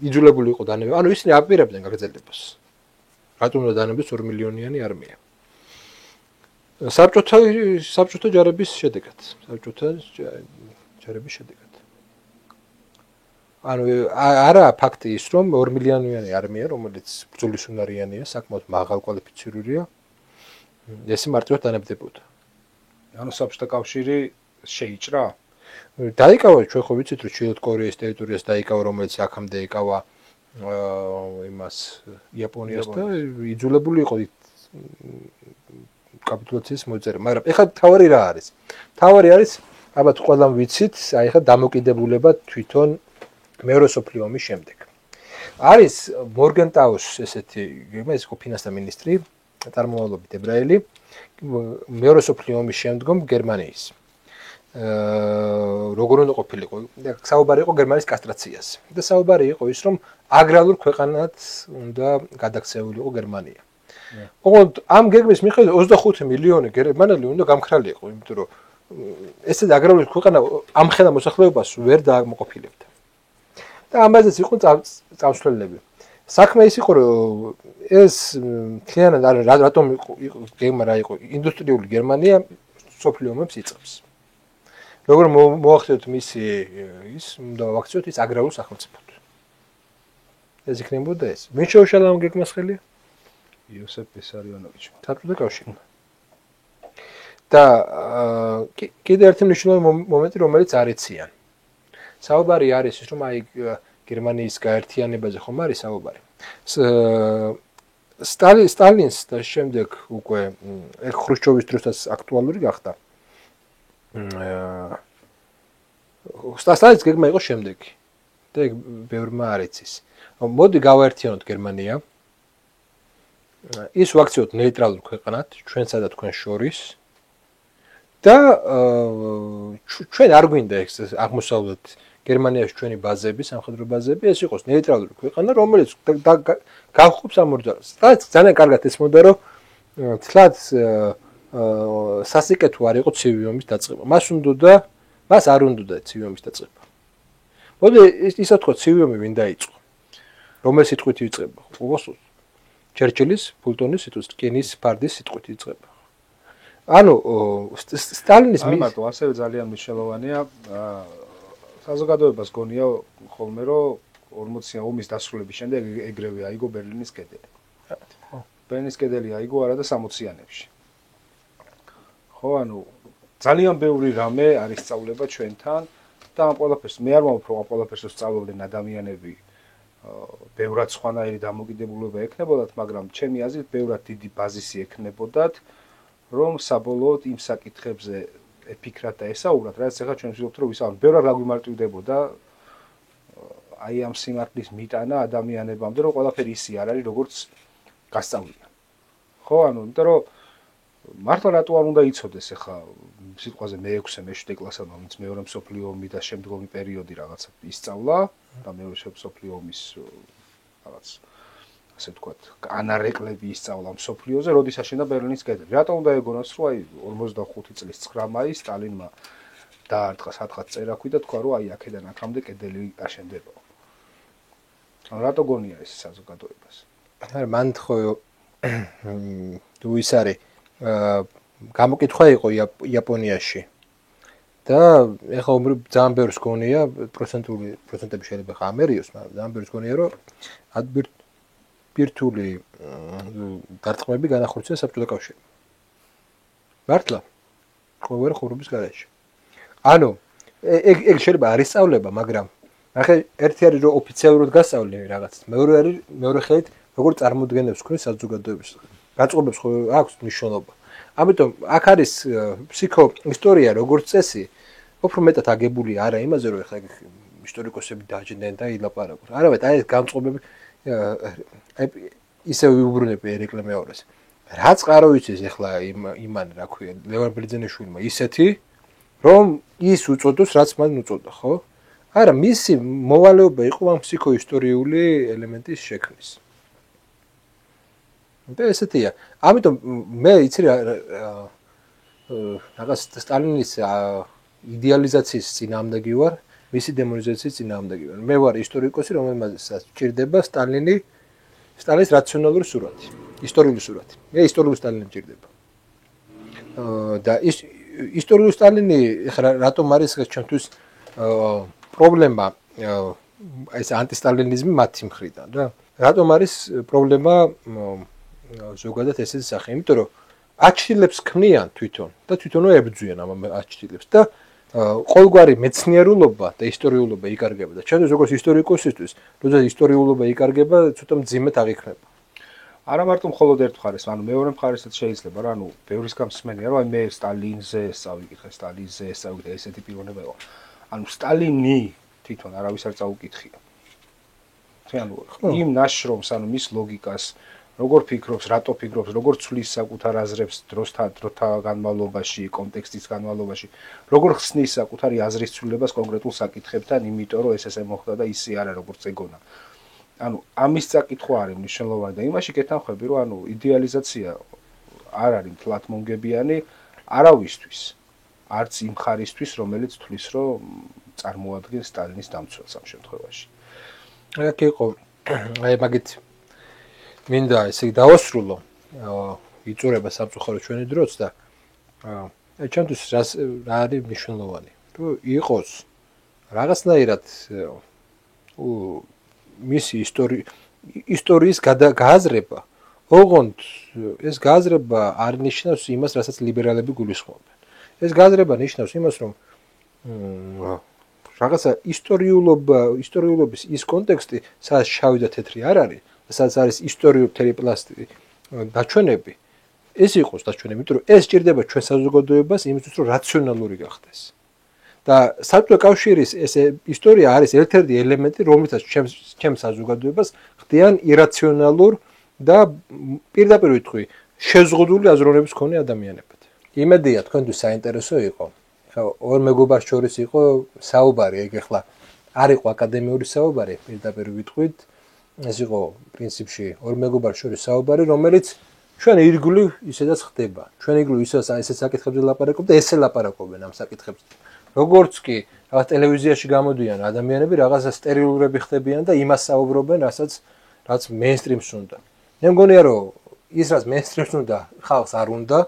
იძულებული იყო დანებდა. ანუ ისინი აპირებდნენ გაგრძელებას. რატომ უნდა დანებდეს 2 მილიონიანი არმია? საბჭოთა ჯარების შედეგად. ანუ არა ფაქტი ის რომ 2 მილიონიანი არმია, რომელიც ბრძოლის უნარიანია, საკმაოდ მაღალ კვალიფიცირებულია, ეს მარტივად დანებდებოდა. ანუ საბჭოთა კავშირი შეიჭრა? დაიკავა, ჩვენ ხო ვიცით რომ ჩრდილოეთ კორეის ტერიტორიას დაიკავა, რომელიც აქამდე ეკავა იმას იაპონიას და იძულებული იყო კაპიტულაციის მოწერა. მაგრამ ეხლა თავარი რა არის? თავარი არის, ალბათ ყველამ ვიცით, აი ეხლა დამოკიდებულება თვითონ მეორე მსოფლიო ომის შემდეგ. არის მორგენტაუს ესეთი, ეს იყო ფინანსთა მინისტრი, წარმომავლობით ებრაელი, მეორე მსოფლიო ომის შემდგომ გერმანიის. როგორ უნდა ყოფილიყო? საუბარი იყო გერმანიის კასტრაციაზე. და საუბარი იყო ის, რომ აგრარულ ქვეყანად უნდა გადაქცეულიყო გერმანია. ოღონდ ამ გეგმის მიხედვით 25 მილიონი გერმანელი უნდა გამქრალიყო, იმიტომ რომ ესეც აგრარული ქვეყანა ამხელა მოსახლეობას ვერ დაამოყოფილებდა. და ამაზეც იყო წავსვლელები. საქმე ის იყო, რომ ეს მთლიანად რატომ გეგმა რა იყო? ინდუსტრიული გერმანია სოფლიო ომებს იწყებს. როგორ მოახდენთ მისი ის უნდა ვაქციოთ ის აგრარულ სახელმწიფოდ. ეს იქნებოდა ეს. ვინ შეუშალა ამ გეგმას ხელი? იოსებ ბესარიონოვიჩი. საბჭოთა კავშირმა. და კიდე ერთი მნიშვნელოვანი მომენტი, რომელიც არ იციან. საუბარი არის ის, რომ აი გერმანიის გაერთიანებაზე ხომ არის საუბარი. სტალინს და შემდეგ უკვე ხრუშჩოვის დროსაც აქტუალური გახდა. სტალინის გეგმა იყო შემდეგი. და ბევრმა არ იცის. მოდი გავაერთიანოთ გერმანია. ის ვაქციოთ ნეიტრალურ ქვეყანად, ჩვენსა და თქვენ შორის. და ჩვენ არ გვინდა ეს აღმოსავლეთ გერმანიაში ჩვენი ბაზები, სამხედრო ბაზები, ეს იყოს ნეიტრალური ქვეყანა, რომელიც გავხობს ამ მოძრაობას. ძალიან კარგად ესმოდა, რომ თლად სასიკეთო არ იყო ცივი ომის დაწყება. მას არ უნდოდა ცივი ომის დაწყება. მოდი ისა თქვა ცივი ომი ვინ დაიწყო? რომელი სიტყვით იწყება? უგოსოს ჩერჩილის, ფულტონის სიტყვით, კენის ფარდის სიტყვით იწყება. ანუ სტალინის მარტო ასევე ძალიან მნიშვნელოვანია საზოგადოებას გონია ხოლმე რომ 40 ომის დასრულების შემდეგ ეგრევე აიგო ბერლინის კედელი. ბერლინის კედელი აიგო არა და 60-იანებში. ხო, ანუ ძალიან ბევრი რამე არის სწავლება ჩვენთან და ამ ყველაფერს მე არ მომფრო ამ ყველაფერს სწავლობდნენ ადამიანები ბევრად სხვანაირი დამოკიდებულება ექნებოდათ, მაგრამ ჩემი აზრით ბევრად დიდი ბაზისი ექნებოდათ, რომ საბოლოოდ იმ საკითხებზე epikrat და ესაუბრათ, რაც ახლა ჩვენ ვცდილობთ რომ ვისაუბროთ, ბევრად რა გვიმარტივდებოდა აი ამ სიმართლის მიტანა ადამიანებამდე, რომ ყველაფერი ისე არ არის, როგორც გასწავლიან. ხო, ანუ იმიტომ რომ მართლა რატო არ უნდა იცოდეს ახლა სიტყვაზე მე-6, მე-7 კლასელმა, ვინც მეორე მსოფლიო ომი და შემდგომი პერიოდი რაღაცა ისწავლა და მეორე მსოფლიო ომის რაღაც ასე ვთქვათ, ანარეკლები ისწავლა მსოფლიოზე, როდის აშენდა ბერლინის კედელი. რატომ უნდა ეგონოს, რომ აი 45 წლის 9 მაისს სტალინმა დაარტყა სადღაც წერაქვი და თქვა, რომ აი აქედან აქამდე კედელი აშენდება. ან რატო გონია ეს საზოგადოებას? არა, მან ხო თუ ის არის გამოკითხვა იყო იაპონიაში. და ეხლა უმრავლოდ ძალიან ბევრს გონია პროცენტები შეიძლება ხა ამერიოს, მაგრამ ძალიან ბევრს გონია, რომ ბირთვული დარტყმები განახორციელა საბჭოთა კავშირში. მართლა? ყოველ ხურობის გარეშე. ანუ ეგ შეიძლება არ ისწავლება, მაგრამ ახლა ერთი არის რომ ოფიციალურად გასწავლე რაღაცას, მეორე ხელით როგორ წარმოადგენებს თქვენ საზოგადოების გაწყობებს ხო აქვს მნიშვნელობა. ამიტომ აქ არის ფსიქო ისტორია როგორც წესი, უფრო მეტად აგებული არა იმაზე რომ ახლა ისტორიკოსები დაჯდნენ და ილაპარაკონ. არამედ აი ეს განწყობები აი ისე ვიუბრუნები ერეკლე მეორეს. რაც ყარო ვიცის ახლა იმან რა ქვია ლევან ბერძენიშვილმა ისეთი რომ ის უწოდოს რაც მან უწოდა, ხო? არა, მისი მოვალეობა იყო ამ ფსიქოისტორიული ელემენტის შექმნის. და ესეთია. ამიტომ მე იცი რაღაც სტალინის იდეალიზაციის წინააღმდეგი ვარ, მისი დემონიზაციის წინააღმდეგი ვარ. მე ვარ ისტორიკოსი, რომელმაც ჭირდება სტალინის რაციონალური სურათი, ისტორიული სურათი. მე ისტორიული სტალინი მჭირდება. და ის ისტორიული სტალინი ეხლა რატომ არის ჩვენთვის პრობლემა ეს ანტისტალინიზმი მათი მხრიდან რა? რატომ არის პრობლემა ზოგადად ესეთი სახე? იმიტომ რომ აჩtildeებს ქმნიან თვითონ და თვითონო ებრძვიან ამ აჩtildeებს და ყოველგვარი მეცნიერულობა და ისტორიულობა იკარგება და ჩვენ როგორც ისტორიკოსისთვის, როდესაც ისტორიულობა იკარგება, ცოტა მძიმედ აღიქმნება. არა მარტო მხოლოდ ერთ მხარეს, ანუ მეორე მხარესაც შეიძლება რა, ანუ ბევრისგან მსმენია, რომ აი მე სტალინზე წავიკითხე, სტალინზე წავიკითხე, ესეთი პიროვნება იყო. ანუ სტალინი თვითონ არავის არ წაუკითხია. ანუ იმ ნაშრომს, ანუ მის ლოგიკას, როგორ ფიქრობს, რატო ფიქრობს, როგორ ცვლის საკუთარ აზრებს დროთა განმავლობაში, კონტექსტის განმავლობაში, როგორ ხსნის საკუთარი აზრის ცვლილებას კონკრეტულ საკითხებთან, იმიტომ რომ ეს ესე მოხდა და ისე არა როგორც ეგონა. ანუ ამის წაკითხვა არის მნიშვნელოვანი და იმაში გეთანხმები, რომ ანუ იდეალიზაცია არ არის თლათ მომგებიანი არავისთვის, არც იმ ხარისთვის, რომელიც თვლის, რომ წარმოადგენს სტალინის დამცველს ამ შემთხვევაში. აქ იყო აი მაგით მინდა ესე დავასრულო იწურება სამწუხარო ჩვენი დროც და აი ჩემთვის რა არის მნიშვნელოვანი რომ იყოს რაღაცნაირად მისი ისტორიის გააზრება ოღონდ ეს გააზრება არ ნიშნავს იმას რასაც ლიბერალები გულისხმობენ ეს გააზრება ნიშნავს იმას რომ რაღაცა ისტორიულობის ის კონტექსტი სადაც შავი და თეთრი არ არის სადაც არის ისტორიული თერიპლასტი დაჩვენები ეს იყოს დაჩვენები იმიტომ რომ ეს ჭირდება ჩვენ საზოგადოებას იმისთვის რომ რაციონალური გახდეს და საბჭოთა კავშირის ეს ისტორია არის ერთ-ერთი ელემენტი რომლითაც ჩემს საზოგადოებას ხდიან ირაციონალურ და პირდაპირ ვიტყვი შეზღუდული აზროვნების მქონე ადამიანებად იმედია თქვენთვის საინტერესო იყო ორ მეგობარს შორის იყო საუბარი ეგ ახლა არ იყო აკადემიური საუბარი პირდაპირ ვიტყვით ეს იყო პრინციპში ორ მეგობარს შორის საუბარი რომელიც ჩვენ ირგვლივ ისედაც ხდება ჩვენ ირგვლივ ისე საკითხებზე ლაპარაკობთ და ესე ლაპარაკობენ ამ საკითხებზე როგორც კი რაღაც ტელევიზიაში გამოდიან ადამიანები რაღაცა სტერილურები ხდებიან და იმას საუბრობენ რაც მეინსტრიმს უნდა მე მგონია რომ ის რაც მეინსტრიმს უნდა ხალხს არ უნდა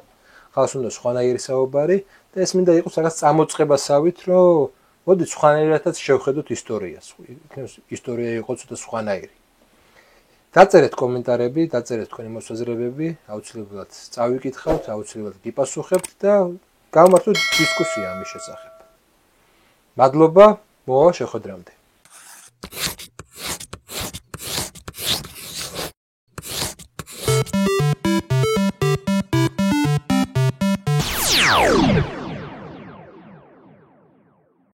ხალხს უნდა სხვანაირი საუბარი და ეს მინდა იყოს რაღაც წამოწყებასავით რომ მოდით სხვანაირადაც შევხედოთ ისტორიას ისტორია იყოს ცოტა სხვანაირი დაწერეთ კომენტარები დაწერეთ თქვენი მოსაზრებები აუცილებლად წავიკითხავთ აუცილებლად გიპასუხებთ და გავმართოთ დისკუსია ამის შესახებ მადლობა მოვა შეხვედრამდე